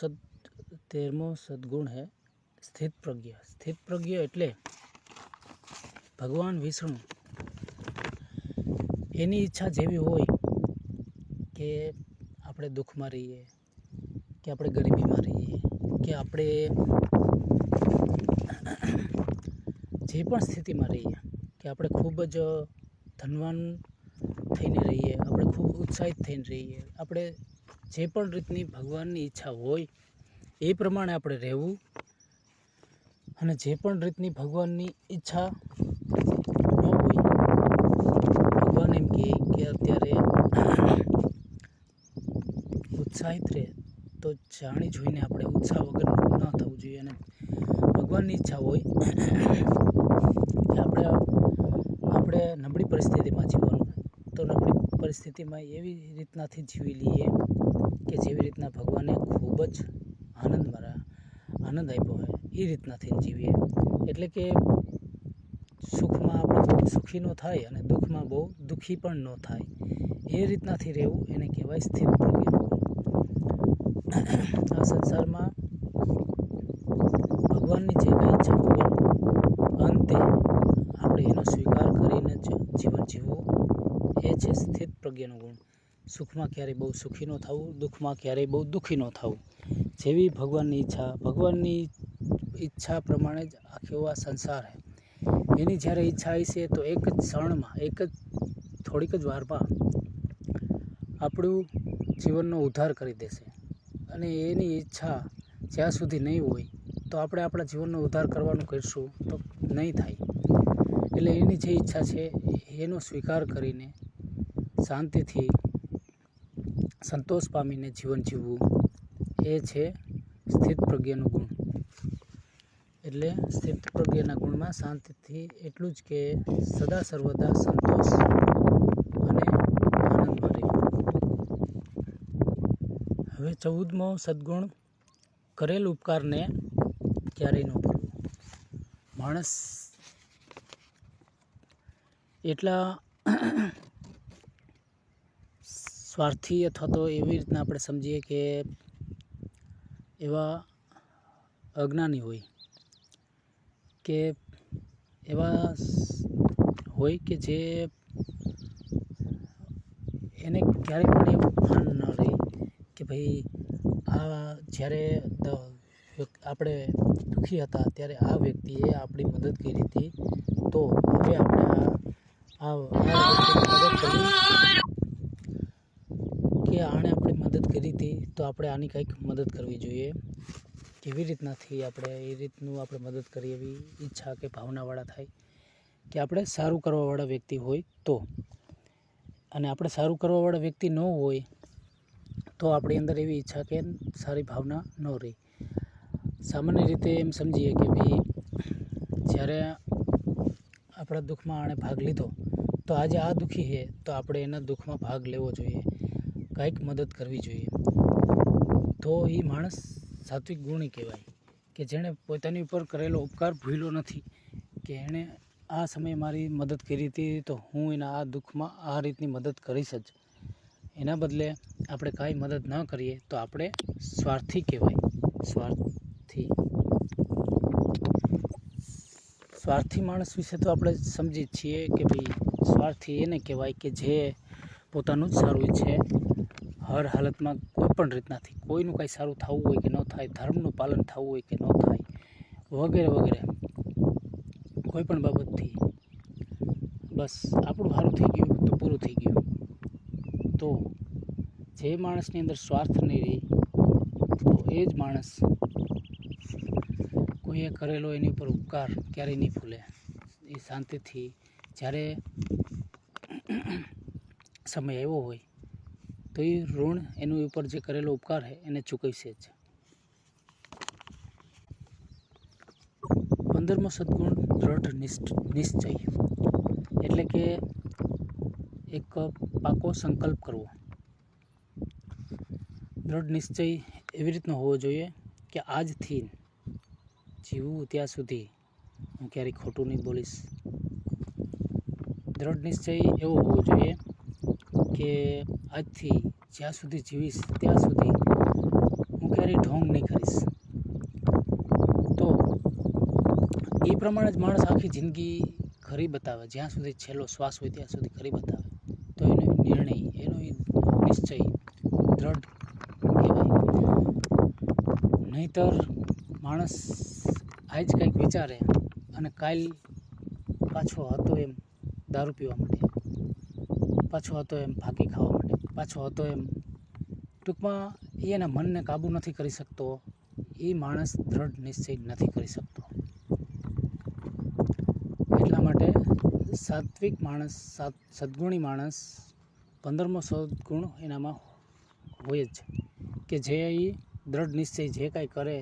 સદગુણ હે સ્થિત પ્રજ્ઞ. સ્થિત પ્રજ્ઞ એટલે ભગવાન વિષ્ણુ એની ઈચ્છા જેવી હોય કે આપણે દુઃખમાં રહીએ કે આપણે ગરીબીમાં રહીએ કે આપણે જે પણ સ્થિતિમાં રહીએ, કે આપણે ખૂબ જ ધનવાન થઈને રહીએ, આપણે ખૂબ ઉત્સાહિત થઈને રહીએ, આપણે જે પણ રીતની ભગવાનની ઈચ્છા હોય એ પ્રમાણે આપણે રહેવું. અને જે પણ રીતની ભગવાનની ઈચ્છા ન હોય, ભગવાન એમ કહે કે અત્યારે ઉત્સાહિત રહે, તો જાણી જોઈને આપણે ઉત્સાહ વગર ન થવું જોઈએ. અને ભગવાનની ઈચ્છા હોય કે આપણે નબળી પરિસ્થિતિમાં જીવવાનું, તો નબળી પરિસ્થિતિમાં એવી રીતનાથી જીવી લઈએ કે જેવી રીતના ભગવાને ખૂબ જ આનંદ આપ્યો હોય એ રીતનાથી જીવીએ. એટલે કે સુખમાં આપણે બહુ સુખી ન થાય અને દુઃખમાં બહુ દુઃખી પણ ન થાય, એ રીતનાથી રહેવું એને કહેવાય સ્થિત પ્રજ્ઞ. આ સંસારમાં ભગવાનની જે કંઈ ઈચ્છા હોય અંતે આપણે એનો સ્વીકાર કરીને જ જીવન જીવવું એ જ છે સ્થિત પ્રજ્ઞાનો ગુણ. સુખમાં ક્યારેય બહુ સુખી ન થવું, દુઃખમાં ક્યારેય બહુ દુઃખી ન થવું. જેવી ભગવાનની ઈચ્છા પ્રમાણે જ આખો આ સંસાર છે. એની જ્યારે ઈચ્છા હશે તો એક જ ક્ષણમાં, એક જ થોડીક જ વારમાં આપણું જીવનનો ઉદ્ધાર કરી દેશે. અને એની ઈચ્છા જ્યાં સુધી નહીં હોય તો આપણે આપણા જીવનનો ઉદ્ધાર કરવાનું કરીશું તો નહીં થાય. એટલે એની જે ઈચ્છા છે એનો સ્વીકાર કરીને શાંતિથી સંતોષ પામીને જીવન જીવવું એ છે સ્થિત પ્રજ્ઞાનો ગુણ. એટલે સ્થિત પ્રજ્ઞાના ગુણમાં શાંતિથી એટલું જ કે સદા સર્વદા સંતોષ અને આનંદમાં રહે. હવે 14મો સદગુણ, કરેલ ઉપકારને ક્યારેય ન ભૂલવું. માણસ એટલા સ્વાર્થી અથવા તો એવી રીતના આપણે સમજીએ કે એવા અજ્ઞાની હોય કે એવા હોય કે જે એને ક્યારેય પણ એવું ભાન ન રહે કે ભાઈ આ જ્યારે આપણે દુઃખી હતા ત્યારે આ વ્યક્તિએ આપણી મદદ કરી હતી, તો હવે આપણે આણે આપણી મદદ કરી હતી તો આપણે આની કંઈક મદદ કરવી જોઈએ. કેવી રીતનાથી આપણે એ રીતનું આપણે મદદ કરીએ એવી ઈચ્છા કે ભાવનાવાળા થાય કે આપણે સારું કરવાવાળા વ્યક્તિ હોય તો. અને આપણે સારું કરવાવાળા વ્યક્તિ ન હોય તો આપણી અંદર એવી ઈચ્છા કે સારી ભાવના ન રહી. સામાન્ય રીતે એમ સમજીએ કે ભાઈ જ્યારે આપણા દુઃખમાં આણે ભાગ લીધો તો આજે આ દુઃખી છે તો આપણે એના દુઃખમાં ભાગ લેવો જોઈએ, કંઈક મદદ કરવી જોઈએ. તો એ માણસ સાત્વિક ગુણી કહેવાય કે જેણે પોતાની ઉપર કરેલો ઉપકાર ભૂલ્યો નથી કે એણે આ સમયે મારી મદદ કરી હતી તો હું એના આ દુઃખમાં આ રીતની મદદ કરીશ જ. એના બદલે આપણે કાંઈ મદદ ન કરીએ તો આપણે સ્વાર્થી કહેવાય. સ્વાર્થી માણસ વિશે તો આપણે સમજીએ છીએ કે ભાઈ સ્વાર્થી એને કહેવાય કે જે પોતાનું જ સારું ઈચ્છે હર હાલતમાં, કોઈ પણ રીતનાથી. કોઈનું કાંઈ સારું થવું હોય કે ન થાય, ધર્મનું પાલન થવું હોય કે ન થાય, વગેરે વગેરે કોઈ પણ બાબતથી બસ આપણું સારું થઈ ગયું તો પૂરું થઈ ગયું. તો જે માણસની અંદર સ્વાર્થ નહીં રહે તો એ જ માણસ કોઈએ કરેલો એની ઉપર ઉપકાર ક્યારેય નહીં ભૂલે. એ શાંતિથી જ્યારે સમય આવ્યો હોય તો એ ઋણ એનું ઉપર જે કરેલો ઉપકાર છે એને ચૂકવશે જ. 15મો સદગુણ, દ્રઢ નિશ્ચય. એટલે કે એક પાકો સંકલ્પ કરવો. દ્રઢ નિશ્ચય એવી રીતનો હોવો જોઈએ કે આજથી જીવવું ત્યાં સુધી હું ક્યારેય ખોટું નહીં બોલીશ. દ્રઢ નિશ્ચય એવો હોવો જોઈએ કે આજથી જ્યાં સુધી જીવીશ ત્યાં સુધી હું ક્યારેય ઢોંગ નહીં કરીશ. તો એ પ્રમાણે જ માણસ આખી જિંદગી કરી બતાવે, જ્યાં સુધી છેલ્લો શ્વાસ હોય ત્યાં સુધી કરી બતાવે. તો એનો નિર્ણય, એનો નિશ્ચય દ્રઢ કહેવાય. નહીંતર માણસ આજ કંઈક વિચારે અને કાલ પાછો હતો એમ દારૂ પીવા માંડે, પાછો હતો એમ ફાંકી ખાવા માંડે, પાછો હતો એમ ટૂંકમાં એના મનને કાબૂ નથી કરી શકતો. એ માણસ દ્રઢ નિશ્ચય નથી કરી શકતો. એટલા માટે સાત્વિક માણસ, સદગુણી માણસ 15મો સદગુણ એનામાં હોય જ કે જે એ દ્રઢ નિશ્ચય જે કાંઈ કરે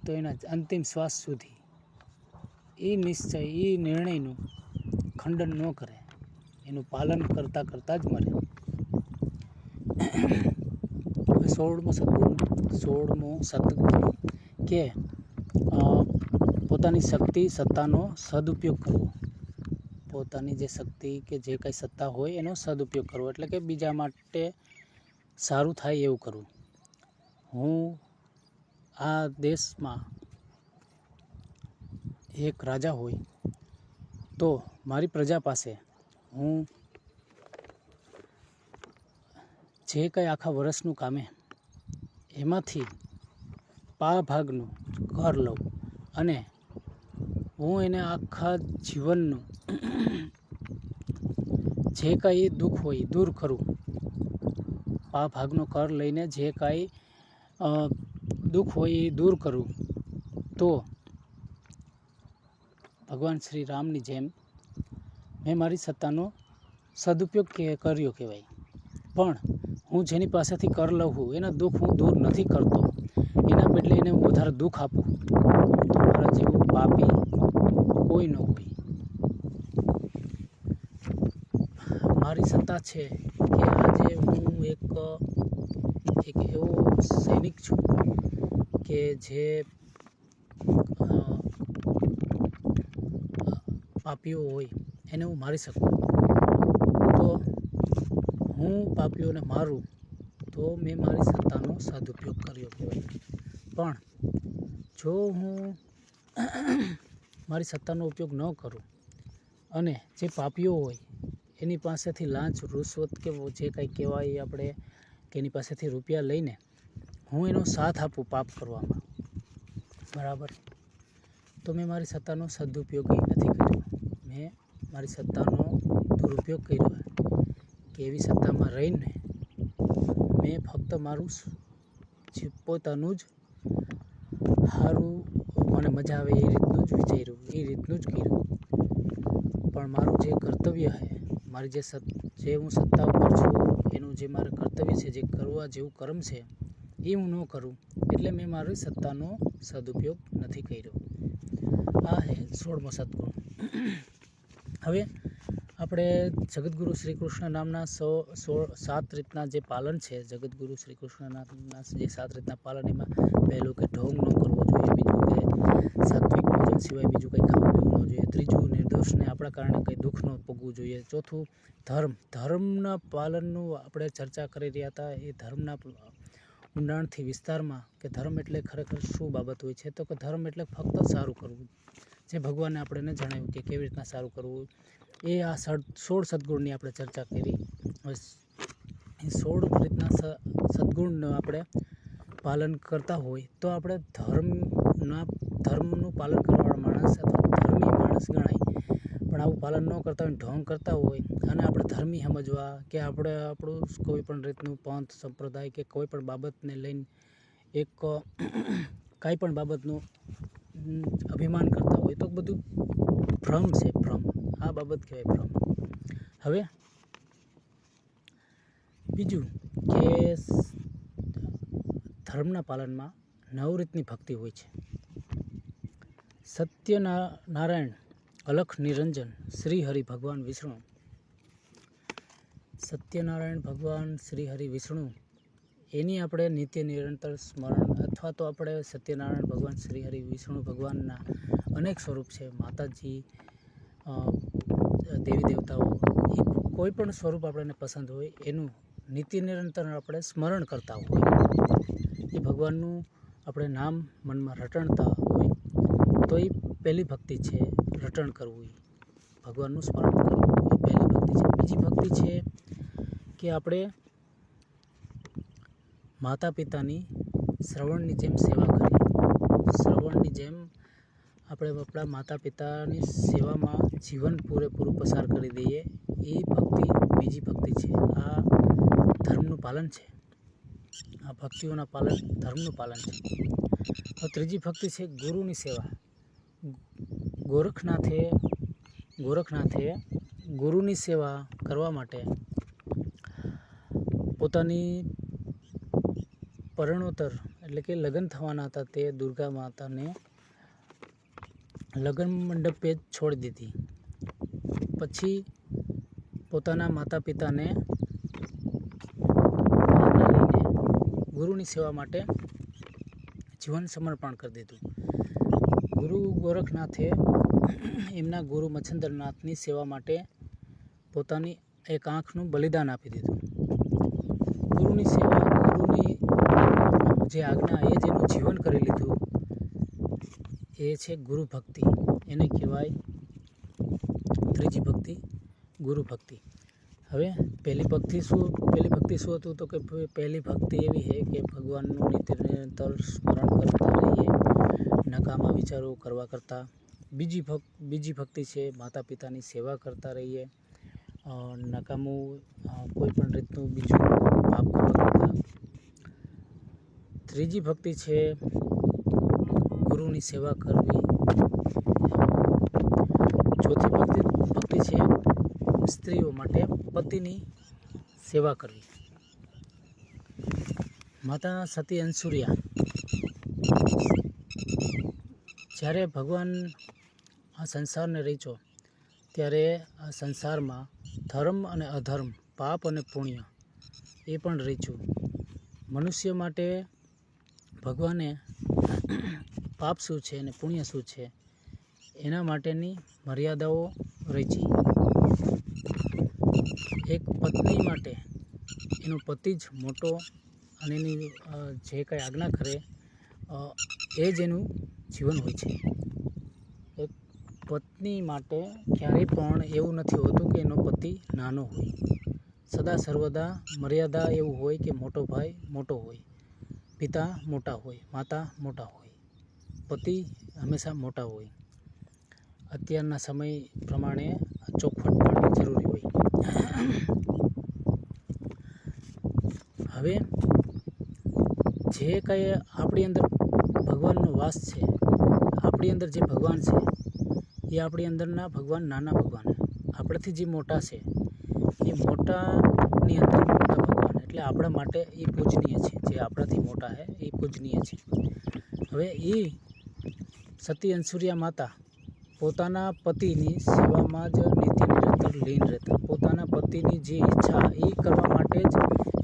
તો એના અંતિમ શ્વાસ સુધી એ નિશ્ચય, એ નિર્ણયનું ખંડન ન કરે, એનું પાલન કરતાં કરતાં જ મરે. 16મો સદગુણ કે પોતાની શક્તિ સત્તાનો સદુપયોગ કરવો. પોતાની જે શક્તિ કે જે કાંઈ સત્તા હોય એનો સદુપયોગ કરવો, એટલે કે બીજા માટે સારું થાય એવું કરવું. હું આ દેશમાં એક રાજા હોય તો મારી પ્રજા પાસે હું જે કંઈ આખા વર્ષનું કામે એમાંથી પા ભાગનું કર લઉં અને હું એને આખા જીવનનું જે કાંઈ દુઃખ હોય એ દૂર કરું. પા ભાગનો કર લઈને જે કાંઈ દુઃખ હોય એ દૂર કરું તો ભગવાન શ્રી રામની જેમ મેં મારી સત્તાનો સદુપયોગ કર્યો કહેવાય. પણ હું જેની પાસેથી કર લઉં છું એના દુઃખ હું દૂર નથી કરતો, એના બદલે એને હું વધારે દુઃખ આપું તો મારા જેવું પાપી કોઈ ન હોય. મારી સત્તા છે કે આજે હું એક એવો સૈનિક છું કે જે પાપીઓ હોય એને હું મારી શકું. તો હું પાપીઓને મારું તો મેં મારી સત્તાનો સદુપયોગ કર્યો કહેવાય. પણ જો હું મારી સત્તાનો ઉપયોગ ન કરું અને જે પાપીઓ હોય એની પાસેથી લાંચ રૂશ્વત કે જે કંઈ કહેવાય આપણે કે એની પાસેથી રૂપિયા લઈને હું એનો સાથ આપું પાપ કરવામાં, બરાબર, તો મેં મારી સત્તાનો સદુપયોગ નથી કર્યો. મેં મારી સત્તાનો દુરુપયોગ કર્યો કે એવી સત્તામાં રહીને મેં ફક્ત મારું પોતાનું જ સારું મને મજા આવે એ રીતનું જ વિચાર્યું, એ રીતનું જ કર્યું. પણ મારું જે કર્તવ્ય છે, મારી જે હું સત્તા ઉપર છું એનું જે મારું કર્તવ્ય છે, જે કરવા જેવું કર્મ છે એ હું ન કરું એટલે મેં મારી સત્તાનો સદુપયોગ નથી કર્યો. આ છે 16મો સદગુણ. હવે આપણે જગતગુરુ શ્રી કૃષ્ણ નામના 7 રીતના જે પાલન છે, જગતગુરુ શ્રી કૃષ્ણ નામના જે 7 રીતના પાલન, એમાં પહેલું કે ઢોંગ ન કરવો જોઈએ, બીજું કે સાત્વિક ભોજન સિવાય બીજું કંઈ ખાવું પીવું ન જોઈએ, ત્રીજું નિર્દોષને આપણા કારણે કંઈ દુઃખ ન ભોગવું જોઈએ, ચોથું ધર્મના પાલનનું આપણે ચર્ચા કરી રહ્યા હતા. એ ધર્મના ઊંડાણથી વિસ્તારમાં કે ધર્મ એટલે ખરેખર શું બાબત હોય છે, તો કે ધર્મ એટલે ફક્ત સારું કરવું, જે ભગવાને આપણને જણાવ્યું કે કેવી રીતના સારું કરવું. એ આ 16 સદગુણની આપણે ચર્ચા કરી. એ 16 રીતના સદગુણનું આપણે પાલન કરતા હોય તો આપણે ધર્મનું પાલન કરવાવાળા માણસ અથવા ધર્મી માણસ ગણાય. પણ આવું પાલન ન કરતા હોય, ઢોંગ કરતા હોય અને આપણે ધર્મી સમજવા કે આપણે આપણું કોઈ પણ રીતનું પંથ સંપ્રદાય કે કોઈ પણ બાબતને લઈને એક કાંઈ પણ બાબતનું અભિમાન કરતા હોય તો બધું ભ્રમ છે, ભ્રમ. આ બાબત કહેવાય ભ્રમ. હવે બીજું કે ધર્મના પાલનમાં 9 રીતની ભક્તિ હોય છે. સત્યનારાયણ, અલખ નિરંજન, શ્રી હરિ ભગવાન વિષ્ણુ. સત્યનારાયણ ભગવાન શ્રી હરિ વિષ્ણુ એની આપણે નિત્ય નિરંતર સ્મરણ, અથવા તો આપણે સત્યનારાયણ ભગવાન શ્રી હરિ વિષ્ણુ ભગવાનના અનેક સ્વરૂપ છે. માતાજી, દેવી દેવતાઓ, એ કોઈ પણ સ્વરૂપ આપણને પસંદ હોય એનું નિત્ય નિરંતર આપણે સ્મરણ કરતા હોય, એ ભગવાનનું આપણે નામ મનમાં રટણતા હોય તો એ પહેલી ભક્તિ છે. રટણ કરવું, ભગવાનનું સ્મરણ કરવું, એ પહેલી ભક્તિ છે. બીજી ભક્તિ છે કે આપણે માતા પિતાની શ્રવણની જેમ સેવા કરી, શ્રવણની જેમ આપણે આપણા માતા પિતાની સેવામાં જીવન પૂરેપૂરું પસાર કરી દઈએ, એ ભક્તિ બીજી ભક્તિ છે. આ ધર્મનું પાલન છે. આ ભક્તિઓના પાલન ધર્મનું પાલન છે. હવે ત્રીજી ભક્તિ છે ગુરુની સેવા. ગોરખનાથે ગુરુની સેવા કરવા માટે પોતાની પરણોત્તર એટલે કે લગ્ન થવાના હતા તે દુર્ગા માતાને લગ્ન મંડપે જ છોડી દીધી. પછી પોતાના માતા પિતાને લઈને ગુરુની સેવા માટે જીવન સમર્પણ કરી દીધું. ગુરુ ગોરખનાથે એમના ગુરુ મચ્છન્દ્રનાથની સેવા માટે પોતાની એક આંખનું બલિદાન આપી દીધું. ગુરુની સેવા, ગુરુની જે આજ્ઞા, એ જેનું જીવન કરી લીધું, એ છે ગુરુ ભક્તિ. એને કહેવાય ત્રીજી ભક્તિ ગુરુ ભક્તિ. હવે પહેલી ભક્તિ શું હતું તો કે પહેલી ભક્તિ એવી છે કે ભગવાનનું નિરંતર સ્મરણ કરતા રહીએ, નકામા વિચારો કરવા કરતાં. બીજી ભક્તિ છે માતા પિતાની સેવા કરતા રહીએ, નકામું કોઈ પણ રીતનું બીજું પાપ કરવા કરતાં. ત્રીજી ભક્તિ છે ગુરુની સેવા કરવી. ચોથી ભક્તિ છે સ્ત્રીઓ માટે પતિની સેવા કરવી. માતા સતી અંસુરિયા જ્યારે ભગવાન આ સંસારને રચ્યો ત્યારે આ સંસારમાં ધર્મ અને અધર્મ, પાપ અને પુણ્ય એ પણ રચ્યું. મનુષ્ય માટે ભગવાને પાપ શું છે અને પુણ્ય શું છે એના માટેની મર્યાદાઓ રચી. એક પત્ની માટે એનો પતિ જ મોટો અને એની જે કંઈ આજ્ઞા કરે એ જ એનું જીવન હોય છે. એક પત્ની માટે ક્યારેય પણ એવું નથી હોતું કે એનો પતિ નાનો હોય. સદા સર્વદા મર્યાદા એવું હોય કે મોટો ભાઈ મોટો હોય, પિતા મોટા હોય, માતા મોટા હોય, પતિ હંમેશા મોટા હોય. અત્યારના સમય પ્રમાણે ચોખવટ પાડવી જરૂરી હોય. હવે જે કંઈ આપણી અંદર ભગવાનનો વાસ છે, આપણી અંદર જે ભગવાન છે એ આપણી અંદરના ભગવાન નાના ભગવાન, આપણાથી જે મોટા છે એ મોટાની અંદર મોટા ભગવાન, એટલે આપણા માટે એ પૂજનીય છે. જે આપણાથી મોટા છે એ પૂજનીય છે. હવે એ સતી અંસુરિયા માતા પોતાના પતિની સેવામાં જ નિરંતર લીન રહેતા. પોતાના પતિની જે ઈચ્છા એ કરવા માટે જ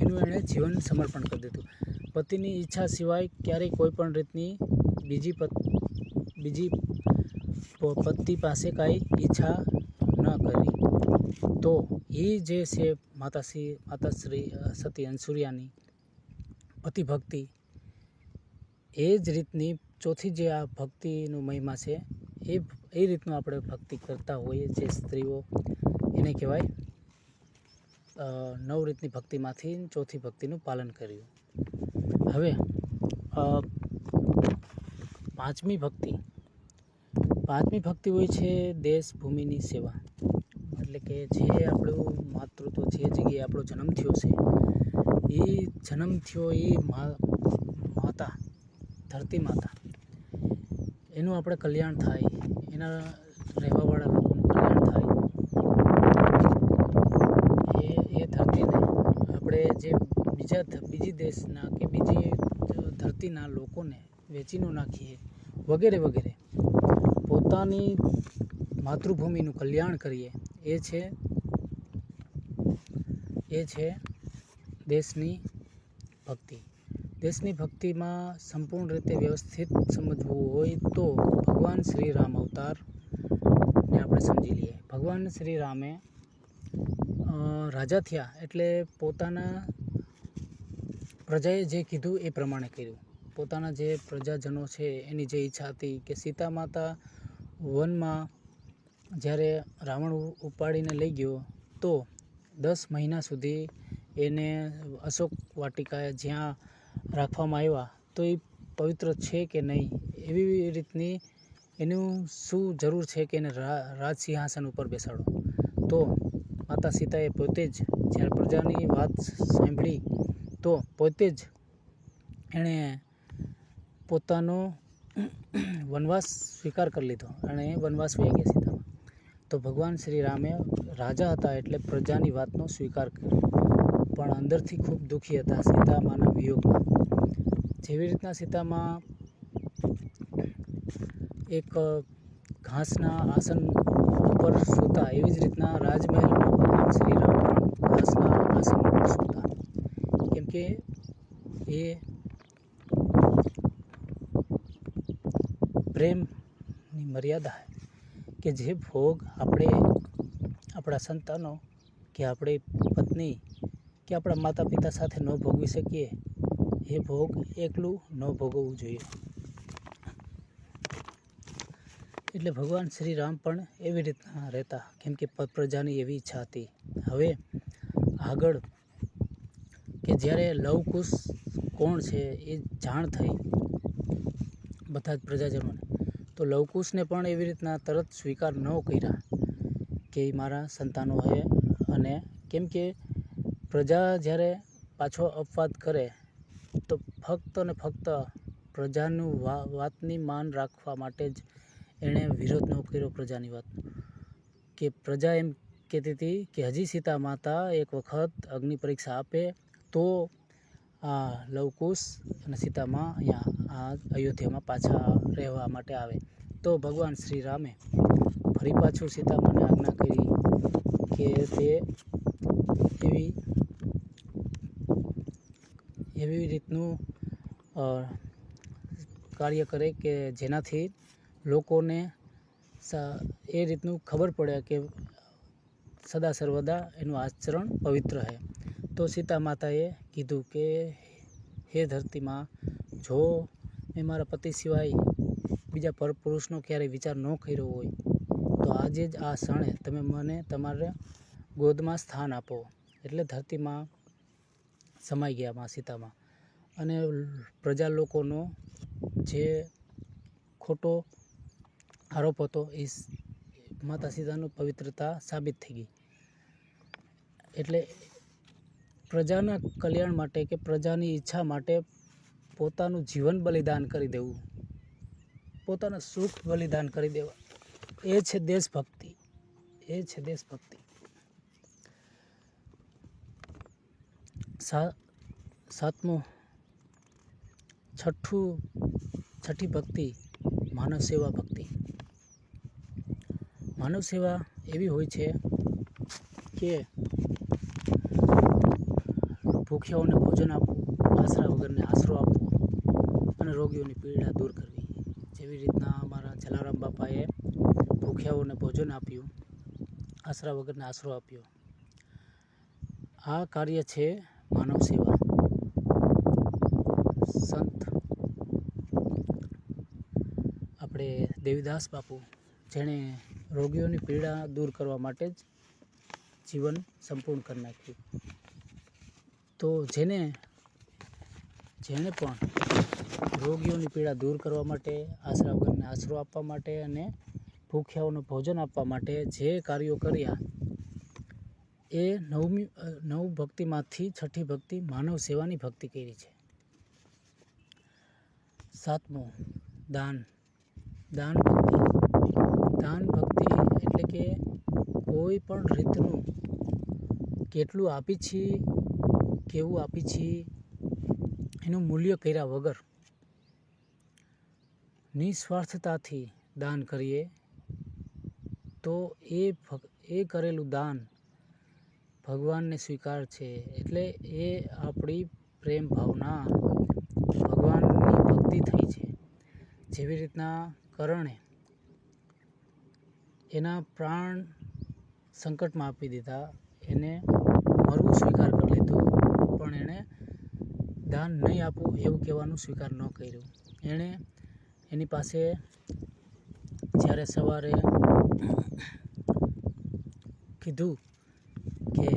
એનું એણે જીવન સમર્પણ કરી દીધું. પતિની ઈચ્છા સિવાય ક્યારેય કોઈ પણ રીતની બીજી પતિ પાસે કાંઈ ઈચ્છા ન કરી. તો એ જે છે માતાશ્રી સતી અંસુરિયાની પતિ ભક્તિ, એ જ રીતની ચોથી જે આ ભક્તિનું મહિમા છે એ રીતનું આપણે ભક્તિ કરતા હોઈએ જે સ્ત્રીઓ, એને કહેવાય 9 રીતની ભક્તિમાંથી ચોથી ભક્તિનું પાલન કર્યું. હવે પાંચમી ભક્તિ હોય છે દેશ ભૂમિની સેવા. એટલે કે જે આપણું માતૃત્વ, જે જગ્યાએ આપણો જન્મ થયો છે એ માતા, ધરતી માતા, એનું આપણે કલ્યાણ થાય, એના રહેવાવાળા લોકોનું કલ્યાણ થાય. એ ધરતીને આપણે જે બીજી દેશના કે બીજી ધરતીના લોકોને વેચી ન નાખીએ વગેરે વગેરે, પોતાની માતૃભૂમિનું કલ્યાણ કરીએ, એ છે દેશની ભક્તિ. દેશની ભક્તિમાં સંપૂર્ણ રીતે વ્યવસ્થિત સમજવું હોય તો ભગવાન શ્રી રામ અવતારને આપણે સમજી લઈએ. ભગવાન શ્રી રામે રાજા થયા એટલે પોતાના પ્રજાએ જે કીધું એ પ્રમાણે કર્યું. પોતાના જે પ્રજાજનો છે એની જે ઈચ્છા હતી કે સીતા માતા વનમાં જ્યારે રાવણ ઉપાડીને લઈ ગયો તો 10 મહિના સુધી એને અશોક વાટિકાએ જ્યાં રાખવામાં આવ્યા તો એ પવિત્ર છે કે નહીં, એવી રીતની એનું શું જરૂર છે કે એને રાજ સિંહાસન ઉપર બેસાડો. તો માતા સીતાએ પોતે જ જ્યારે પ્રજાની વાત સાંભળી તો પોતે જ એણે પોતાનો વનવાસ સ્વીકાર કરી લીધો અને વનવાસ વહી ગયા સીતામાં. તો ભગવાન શ્રી રામે રાજા હતા એટલે પ્રજાની વાતનો સ્વીકાર કર્યો, પણ અંદરથી ખૂબ દુઃખી હતા સીતામાના વિયોગમાં. જેવી રીતના સીતામાં એક ઘાસના આસન ઉપર સૂતા, એવી જ રીતના રાજમહેલમાં ભગવાન શ્રી રામ ઘાસના આસન ઉપર સૂતા. કેમ કે એ પ્રેમની મર્યાદા કે જે ભોગ આપણે આપણા સંતાનો કે આપણી પત્ની કે આપણા માતા પિતા સાથે ન ભોગવી શકીએ, એ ભોગ એકલું ન ભોગવવું જોઈએ. એટલે ભગવાન શ્રી રામ પણ એવી રીતના રહેતા, કેમ કે પ્રજાની એવી ઈચ્છા હતી. હવે આગળ કે જ્યારે લવકુશ કોણ છે એ જાણ થઈ બધા જ પ્રજાજનોને, તો લવકુશને પણ એવી રીતના તરત સ્વીકાર ન કર્યા કે એ મારા સંતાનો છે. અને કેમ કે પ્રજા જ્યારે પાછો અપવાદ કરે તો ફક્ત ને ફક્ત પ્રજાનું વાતની માન રાખવા માટે જ એણે વિરોધ ન કર્યો પ્રજાની વાત. કે પ્રજા એમ કહેતી હતી કે હજી સીતા માતા એક વખત અગ્નિ પરીક્ષા આપે તો આ લવકુશ અને સીતામાં અહીંયા આ અયોધ્યામાં પાછા રહેવા માટે આવે. તો ભગવાન શ્રી રામે ફરી પાછું સીતામાને આજ્ઞા કરી કે તે એવી રીતનું કાર્ય કરે કે જેનાથી લોકોને એ રીતનું ખબર પડે કે સદા સર્વદા એનું આચરણ પવિત્ર છે. તો સીતા માતાએ કીધું કે હે ધરતીમાં, જો મેં મારા પતિ સિવાય બીજા પરપુરુષનો ક્યારેય વિચાર ન કર્યો હોય તો આજે જ આ ક્ષણે તમે મને તમારા ગોદમાં સ્થાન આપો. એટલે ધરતીમાં સમાઈ ગયા માં સીતામાં. અને પ્રજા લોકોનો જે ખોટો આરોપ હતો એ માતા સીતાનું પવિત્રતા સાબિત થઈ ગઈ. એટલે પ્રજાના કલ્યાણ માટે કે પ્રજાની ઈચ્છા માટે પોતાનું જીવન બલિદાન કરી દેવું, પોતાના સુખ બલિદાન કરી દેવા, એ છે દેશભક્તિ. એ છે દેશભક્તિ. છઠ્ઠી ભક્તિ માનવ સેવા ભક્તિ. માનવ સેવા એવી હોય છે કે ભૂખ્યાઓને ભોજન આપવું, આશરા વગરને આશરો આપવો અને રોગીઓની પીડા દૂર કરવી. જેવી રીતના અમારા જલારામ બાપાએ ભૂખ્યાઓને ભોજન આપ્યું, આશરા વગરને આશરો આપ્યો. આ કાર્ય છે માનવ સેવા. સંત આપણે દેવીદાસ બાપુ, જેણે રોગીઓની પીડા દૂર કરવા માટે જ જીવન સંપૂર્ણ કરી નાખ્યું. તો જેણે પણ રોગીઓની પીડા દૂર કરવા માટે, આશરા વગરને આશરો આપવા માટે અને ભૂખ્યાઓને ભોજન આપવા માટે જે કાર્યો કર્યા, એ નવ ભક્તિમાંથી છઠ્ઠી ભક્તિ માનવ સેવાની ભક્તિ કરી છે. સાતમું દાન ભક્તિ. દાન ભક્તિ એટલે કે કોઈ પણ રીતનું કેટલું આપી છીએ, કેવું આપી છીએ એનું મૂલ્ય કર્યા વગર નિસ્વાર્થતાથી દાન કરીએ તો એ કરેલું દાન ભગવાનને સ્વીકાર છે. એટલે એ આપણી પ્રેમ ભાવના ભગવાનની ભક્તિ થઈ છે. જેવી રીતના કરણે એના પ્રાણ સંકટમાં આપી દીધા, એને મરવું સ્વીકાર કરી લીધું, પણ એણે દાન નહીં આપવું એવું કહેવાનું સ્વીકાર ન કર્યું. એણે એની પાસે જ્યારે સવારે કીધું કે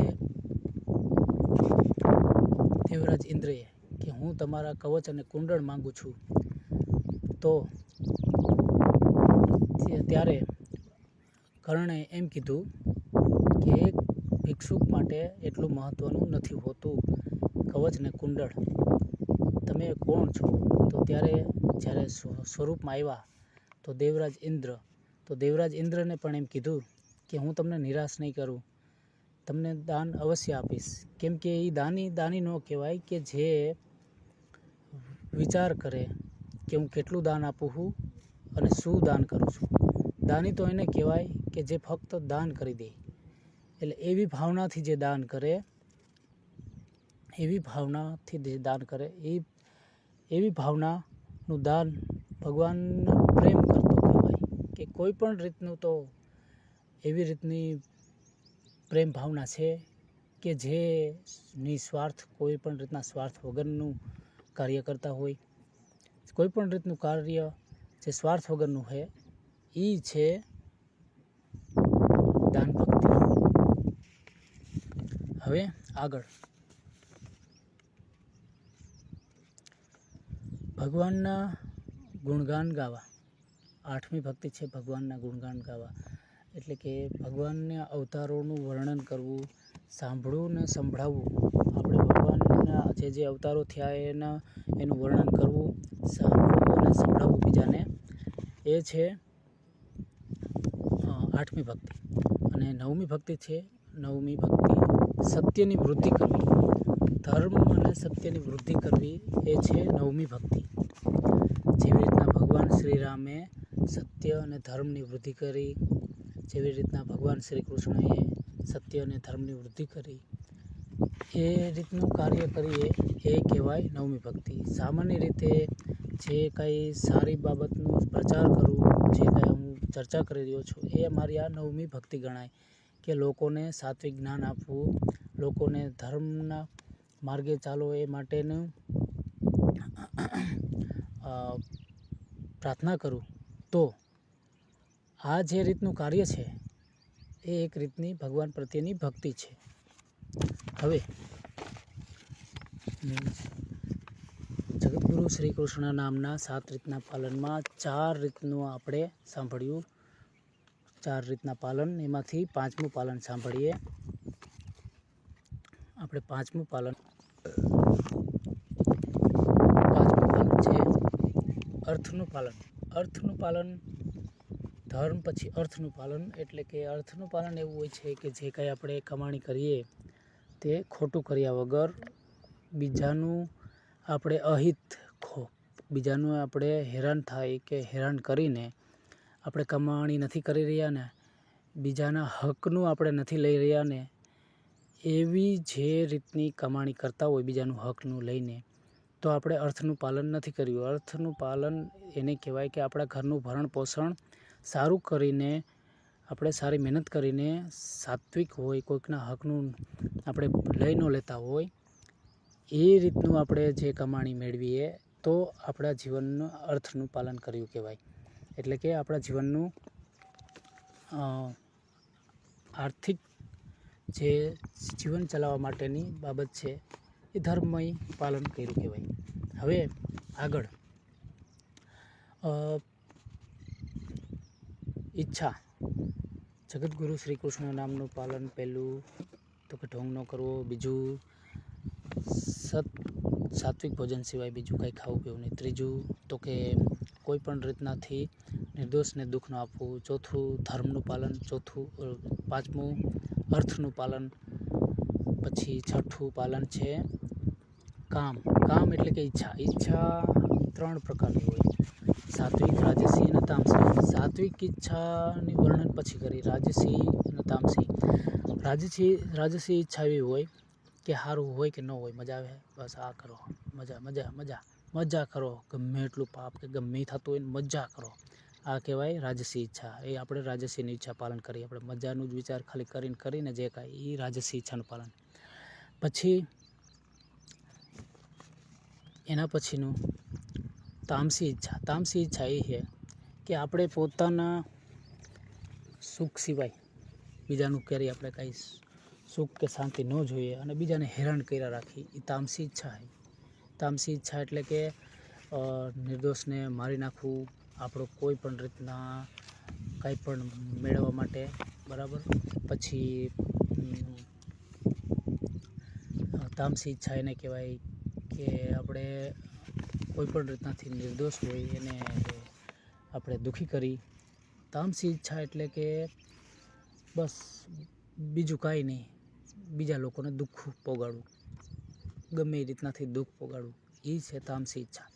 દેવરાજ ઇન્દ્રએ કે હું તમારા કવચ અને કુંડળ માંગુ છું, તો ત્યારે કર્ણે એમ કીધું કે એક ભિક્ષુક માટે એટલું મહત્વનું નથી હોતું કવચ ને કુંડળ, તમે કોણ છો? તો જ્યારે સ્વરૂપમાં આવ્યા તો દેવરાજ ઇન્દ્રને પણ એમ કીધું કે હું તમને નિરાશ નહીં કરું, તમને દાન અવશ્ય આપીશ. કેમ કે એ દાની ન કહેવાય કે જે વિચાર કરે કે હું કેટલું દાન આપું છું અને શું દાન કરું છું. દાની તો એને કહેવાય કે જે ફક્ત દાન કરી દે. એટલે એવી ભાવનાથી જે દાન કરે, એવી ભાવનાનું દાન ભગવાનનો પ્રેમ કરતો કહેવાય. કે કોઈ પણ રીતનું તો એવી રીતની પ્રેમ ભાવના છે કે જે નિસ્વાર્થ, કોઈ પણ રીતના સ્વાર્થ વગરનું કાર્ય કરતા હોય. કોઈ પણ રીતનું કાર્ય જે સ્વાર્થ વગરનું છે એ છે દાન ભક્તિ. હવે આગળ ભગવાનના ગુણગાન ગાવા. 8મી ભક્તિ છે ભગવાનના ગુણગાન ગાવા, એટલે કે ભગવાનના અવતારોનું વર્ણન કરવું, સાંભળવું ને સંભળાવવું. આપણે ભગવાનના જે અવતારો થયા એનું વર્ણન કરવું, સાંભળવું અને સંભળાવવું બીજાને, એ છે 8મી ભક્તિ. અને 9મી ભક્તિ છે, 9મી ભક્તિ સત્યની વૃદ્ધિ કરવી. ધર્મ અને સત્યની વૃદ્ધિ કરવી એ છે 9મી ભક્તિ. જેવી રીતના ભગવાન શ્રી રામે સત્ય અને ધર્મની વૃદ્ધિ કરી, જેવી રીતના ભગવાન શ્રી કૃષ્ણએ સત્ય અને ધર્મની વૃદ્ધિ કરી, એ રીતનું કાર્ય કરીએ એ કહેવાય 9મી ભક્તિ. સામાન્ય રીતે જે કંઈ સારી બાબતનો પ્રચાર કરું, જે કંઈ હું ચર્ચા કરી રહ્યો છું, એ અમારી આ 9મી ભક્તિ ગણાય. કે લોકોને સાત્વિક જ્ઞાન આપવું, લોકોને ધર્મના માર્ગે ચાલો એ માટેનું પ્રાર્થના કરું. તો આ જે રીતનું કાર્ય છે એ એક રીતની ભગવાન પ્રત્યેની ભક્તિ છે. હવે જગતગુરુ શ્રી કૃષ્ણ નામના 7 રીતના પાલનમાં 4 રીતનું આપણે સાંભળ્યું. 4 રીતના પાલન, એમાંથી 5મું પાલન સાંભળીએ. આપણે 5મું પાલન છે અર્થનું પાલન. અર્થનું પાલન, ધર્મ પછી અર્થનું પાલન. એટલે કે અર્થનું પાલન એવું હોય છે કે જે કાંઈ આપણે કમાણી કરીએ તે ખોટું કર્યા વગર, બીજાનું આપણે અહિત, બીજાનું આપણે હેરાન થાય કે હેરાન કરીને આપણે કમાણી નથી કરી રહ્યા ને, બીજાના હકનું આપણે નથી લઈ રહ્યા ને, એવી જે રીતની કમાણી કરતા હોય બીજાનું હકનું લઈને, તો આપણે અર્થનું પાલન નથી કર્યું. અર્થનું પાલન એને કહેવાય કે આપણા ઘરનું ભરણ પોષણ સારું કરીને, આપણે સારી મહેનત કરીને, સાત્વિક હોય, કોઈકના હકનું આપણે લઈ ન લેતા હોય, એ રીતનું આપણે જે કમાણી મેળવીએ તો આપણા જીવનનું અર્થનું પાલન કર્યું કહેવાય. એટલે કે આપણા જીવનનું આર્થિક જે જીવન ચલાવવા માટેની બાબત છે એ ધર્મમય પાલન કર્યું કહેવાય. હવે આગળ ઈચ્છા. જગતગુરુ શ્રી કૃષ્ણ નામનું પાલન. પહેલું તો કે ઢોંગ ન કરવો. બીજું સાત્વિક ભોજન સિવાય બીજું કંઈ ખાવું પીવું નહીં. ત્રીજું તો કે કોઈ પણ રીતનાથી નિર્દોષને દુઃખ ન આપવું. ચોથું ધર્મનું પાલન. પાંચમું અર્થનું પાલન. પછી છઠ્ઠું પાલન છે કામ. કામ એટલે કે ઈચ્છા. ઈચ્છા 3 પ્રકારની હોય: સાત્વિક, રાજસી અને તામસી. સાત્વિક ઈચ્છાની વર્ણન પછી કરી, રાજસી અને તામસી. રાજસી ઈચ્છા એવી હોય કે સારું હોય કે ન હોય, મજા આવે, બસ આ કરો, મજા મજા મજા મજા કરો, ગમે એટલું પાપ કે ગમે થતું હોય ને મજા કરો, આ કહેવાય રાજસી ઈચ્છા. એ આપણે રાજસીની ઈચ્છા પાલન કરીએ. આપણે મજાનું જ વિચાર ખાલી કરીને જે કાંઈ, એ રાજસી ઈચ્છાનું પાલન. પછી એના પછીનું તામસી ઈચ્છા. તામસી ઈચ્છા એ છે કે આપણે પોતાના સુખ સિવાય બીજાનું ક્યારેય આપણે કાંઈ સુખ કે શાંતિ ન જોઈએ અને બીજાને હેરાન કર્યા રાખી, એ તામસી ઈચ્છા છે. તામસી ઈચ્છા એટલે કે નિર્દોષને મારી નાખવું, આપણો કોઈ પણ રીતના કાંઈ પણ મેળવવા માટે, બરાબર. પછી તામસી ઈચ્છા એને કહેવાય કે આપણે કોઈ પણ રીતનાથી નિર્દોષ હોય એને આપણે દુઃખી કરી. તામસી ઈચ્છા એટલે કે બસ બીજું કાંઈ નહીં, બીજા લોકોને દુઃખ પોગાડવું, ગમે એ રીતનાથી દુઃખ પોગાડવું, એ છે તામસી ઈચ્છા.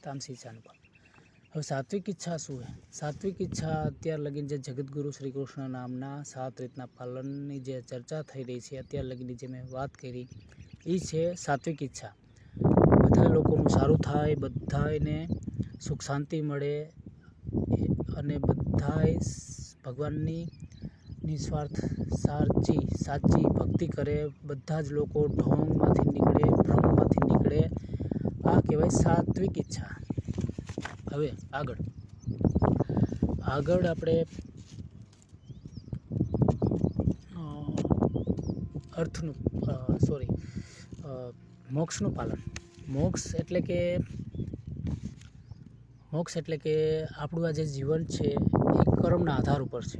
તામસી ઈચ્છાનું પાલન. હવે સાત્વિક ઈચ્છા શું છે? સાત્વિક ઈચ્છા અત્યાર લગીને જે જગતગુરુ શ્રી કૃષ્ણ નામના 7 રીતના પાલનની જે ચર્ચા થઈ રહી છે, અત્યાર લગીની જે મેં વાત કરી, એ છે સાત્વિક ઈચ્છા. બધા લોકોનું સારું થાય, બધાને સુખ શાંતિ મળે અને બધાએ ભગવાનની નિસ્વાર્થ સાચી ભક્તિ કરે, બધા જ લોકો ઢોંગમાંથી નીકળે, ભ્રમમાંથી નીકળે, આ કહેવાય સાત્વિક ઈચ્છા. હવે આગળ આગળ આપણે મોક્ષનું પાલન. મોક્ષ એટલે કે આપણું આ જે જીવન છે એ કર્મના આધાર ઉપર છે.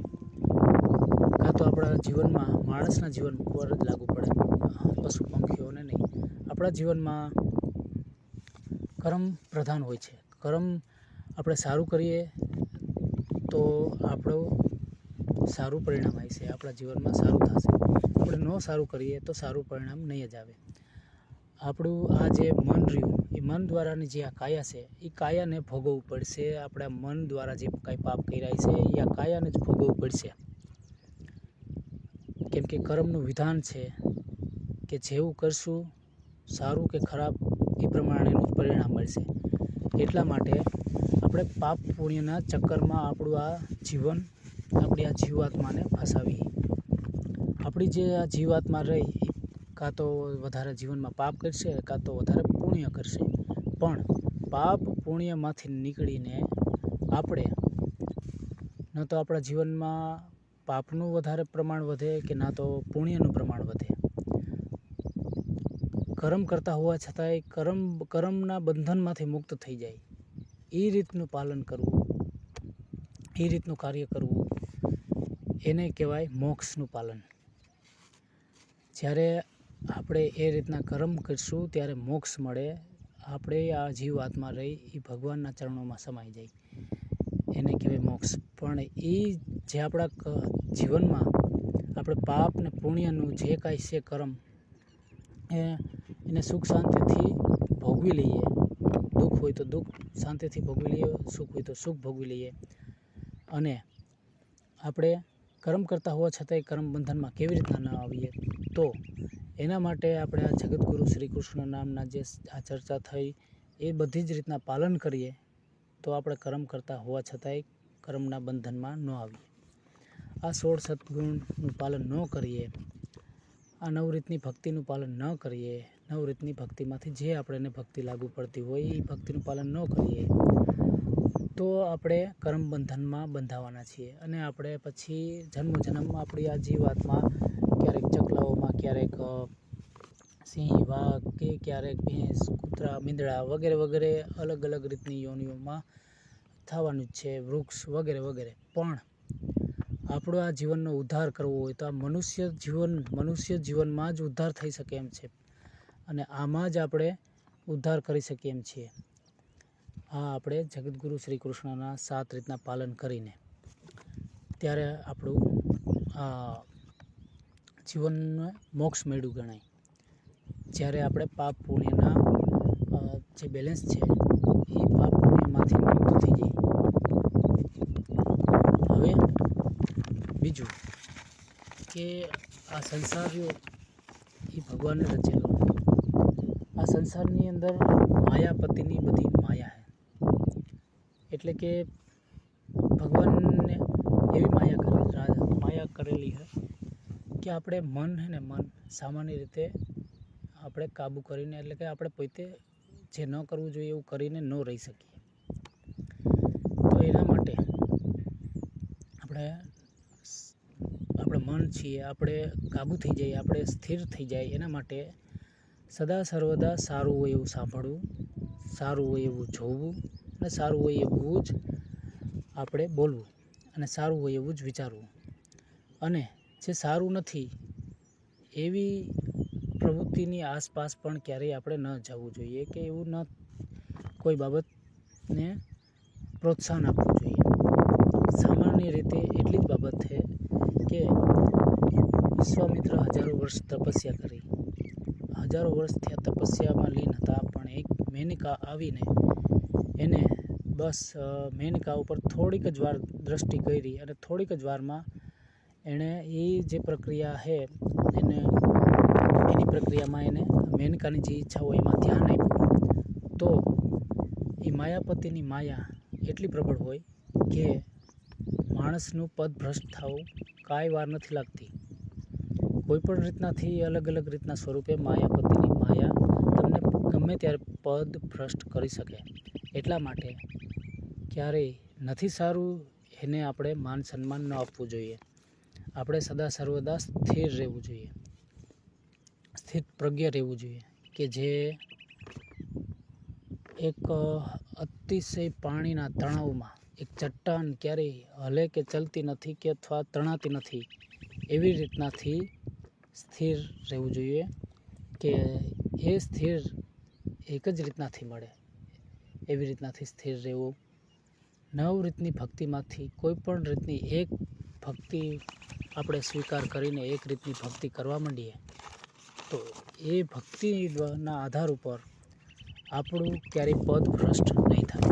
કાં તો આપણા જીવનમાં માણસના જીવન ઉપર જ લાગુ પડે, પશુ પંખીઓને નહીં. આપણા જીવનમાં કર્મ પ્રધાન હોય છે. કર્મ આપણે સારું કરીએ તો આપણું સારું પરિણામ આવશે, આપણા જીવનમાં સારું થશે. આપણે ન સારું કરીએ તો સારું પરિણામ નહીં જ આવે. આપણું આ જે મન રહ્યું એ મન દ્વારાની જે આ કાયા છે એ કાયાને ભોગવવું પડશે. આપણા મન દ્વારા જે કાંઈ પાપ કર્યા છે એ આ કાયાને જ ભોગવવું પડશે. કેમ કે કર્મનું વિધાન છે કે જેવું કરશું સારું કે ખરાબ એ પ્રમાણેનું પરિણામ મળશે. એટલા માટે આપણે પાપ પુણ્યના ચક્કરમાં આપણું આ જીવન, આપણી આ જીવાત્માને ફસાવી. આપણી જે આ જીવાત્મા રહી કાં તો વધારે જીવનમાં પાપ કરશે કાં તો વધારે પુણ્ય કરશે. પણ પાપ પુણ્યમાંથી નીકળીને આપણે ન તો આપણા જીવનમાં પાપનું વધારે પ્રમાણ વધે કે ના તો પુણ્યનું પ્રમાણ વધે. કર્મ કરતા હોવા છતાંય કર્મના બંધનમાંથી મુક્ત થઈ જાય એ રીતનું પાલન કરવું, એ રીતનું કાર્ય કરવું, એને કહેવાય મોક્ષનું પાલન. જ્યારે આપણે એ રીતના કર્મ કરીશું ત્યારે મોક્ષ મળે. આપણે આ જીવ આત્મા રહી એ ભગવાનના ચરણોમાં સમાઈ જાય, એને કહેવાય મોક્ષ. પણ એ જે આપણા જીવનમાં આપણે પાપ ને પુણ્યનું જે કાંઈ છે કર્મ એને સુખ શાંતિથી ભોગવી લઈએ. દુઃખ હોય તો દુઃખ શાંતિથી ભોગવી લઈએ, સુખ હોય તો સુખ ભોગવી લઈએ. અને આપણે કર્મ કરતા હોવા છતાંય કર્મ બંધનમાં કેવી રીતના ન આવીએ, તો એના માટે આપણે આ જગતગુરુ શ્રી કૃષ્ણ નામના જે આ ચર્ચા થઈ એ બધી જ રીતના પાલન કરીએ તો આપણે કર્મ કરતા હોવા છતાંય કર્મના બંધનમાં ન આવીએ. આ 16 સદ્ગુણનું પાલન ન કરીએ, આ 9 રીતની ભક્તિનું પાલન ન કરીએ, 9 રીતની ભક્તિમાંથી જે આપણને ભક્તિ લાગુ પડતી હોય એ ભક્તિનું પાલન ન કરીએ તો આપણે કર્મ બંધનમાં બંધાવાના છીએ. અને આપણે પછી જન્મ આપણી આ જીવાત્મા ક્યારેક ચકલાઓમાં, ક્યારેક સિંહ, વાઘ કે ક્યારેક ભેંસ, કૂતરા, મીંદડા વગેરે વગેરે અલગ અલગ રીતની યોનિઓમાં થવાનું જ છે, વૃક્ષ વગેરે વગેરે. પણ આપણો આ જીવનનો ઉદ્ધાર કરવો હોય તો આ મનુષ્ય જીવનમાં જ ઉદ્ધાર થઈ શકે એમ છે. અને આમાં જ આપણે ઉદ્ધાર કરી શકીએ એમ છીએ. આ આપણે જગતગુરુ શ્રી કૃષ્ણના 7 રીતના પાલન કરીને ત્યારે આપણું આ જીવનને મોક્ષ મેળવ્યું ગણાય. જ્યારે આપણે પાપ પુણ્યના જે બેલેન્સ છે એ પાપ પુણ્યમાંથી મુક્ત થઈ જાય. હવે બીજું કે આ સંસાર રહ્યો એ ભગવાનને રચેલો. આ સંસારની અંદર માયાપતિની બધી માયા છે. એટલે કે ભગવાનને એવી માયા કરેલી છે કે આપણે મન છે ને, મન સામાન્ય રીતે આપણે કાબૂ કરીને, એટલે કે આપણે પોતે જે ન કરવું જોઈએ એવું કરીને ન રહી શકીએ. તો એના માટે આપણે મન છીએ આપણે કાબૂ થઈ જાય, આપણે સ્થિર થઈ જાય. એના માટે સદા સર્વદા સારું હોય એવું સાંભળવું, સારું હોય એવું જોવું, અને સારું હોય એવું જ આપણે બોલવું, અને સારું હોય એવું જ વિચારવું. અને જે સારું નથી એવી પ્રવૃત્તિની આસપાસ પણ ક્યારેય આપણે ન જવું જોઈએ કે એવું ન કોઈ બાબતને પ્રોત્સાહન આપવું જોઈએ. સામાન્ય રીતે એટલી જ બાબત છે કે વિશ્વામિત્ર 1000 વર્ષ તપસ્યા કરી, 1000 વર્ષ ત્યાં તપસ્યામાં લીન હતા. પણ એક મેનકા આવીને એને બસ મેનકા ઉપર થોડીક જ વાર દ્રષ્ટિ કરી અને થોડીક જ વારમાં એણે એ જે પ્રક્રિયા છે એની પ્રક્રિયામાં એને મેનકાની જે ઈચ્છા હોય એમાં ધ્યાન આપ્યું. તો એ માયાપતિની માયા એટલી પ્રબળ હોય કે માણસનું પદ ભ્રષ્ટ થવું કાંઈ વાર નથી લાગતી. કોઈ પણ રીતનાથી અલગ અલગ રીતના સ્વરૂપે માયાપતિની માયા તમને ગમે ત્યારે પદ ભ્રષ્ટ કરી શકે. એટલા માટે ક્યારેય નથી સારું એને આપણે માન સન્માન ન આપવું જોઈએ. આપણે સદા સર્વદા સ્થિર રહેવું જોઈએ, સ્થિત પ્રજ્ઞ રહેવું જોઈએ, કે જે એક અતિશય પાણીના તણાવમાં એક ચટ્ટાન ક્યારેય હલે કે ચલતી નથી કે અથવા તણાતી નથી, એવી રીતનાથી સ્થિર રહેવું જોઈએ. કે એ સ્થિર એક જ રીતનાથી મળે, એવી રીતનાથી સ્થિર રહેવું. 9 રીતની ભક્તિમાંથી કોઈ પણ રીતની એક ભક્તિ આપણે સ્વીકાર કરીને એક રીતની ભક્તિ કરવા માંડીએ તો એ ભક્તિના આધાર ઉપર આપણું ક્યારેય પદ ભ્રષ્ટ નહીં થાય.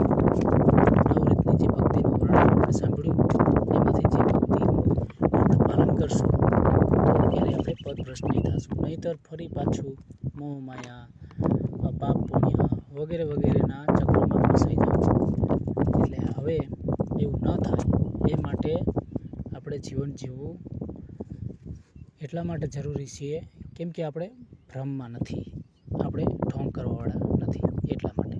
9 રીતની જે ભક્તિનું વર્ણન આપણે સાંભળ્યું, એમાંથી જે ભક્તિનું આપણે પાલન કરશું તો ક્યારેય આપણે પદ ભ્રષ્ટ નહીં થશું. નહીંતર ફરી પાછું મોહ માયા, પાપ પુણ્ય વગેરે વગેરેના ચક્રમાં ફસાઈ જવું. એટલે હવે એવું ન થાય એ માટે આપણે જીવન જીવવું એટલા માટે જરૂરી છીએ, કેમ કે આપણે ભ્રમમાં નથી, આપણે ઢોંગ કરવાવાળા નથી, એટલા માટે.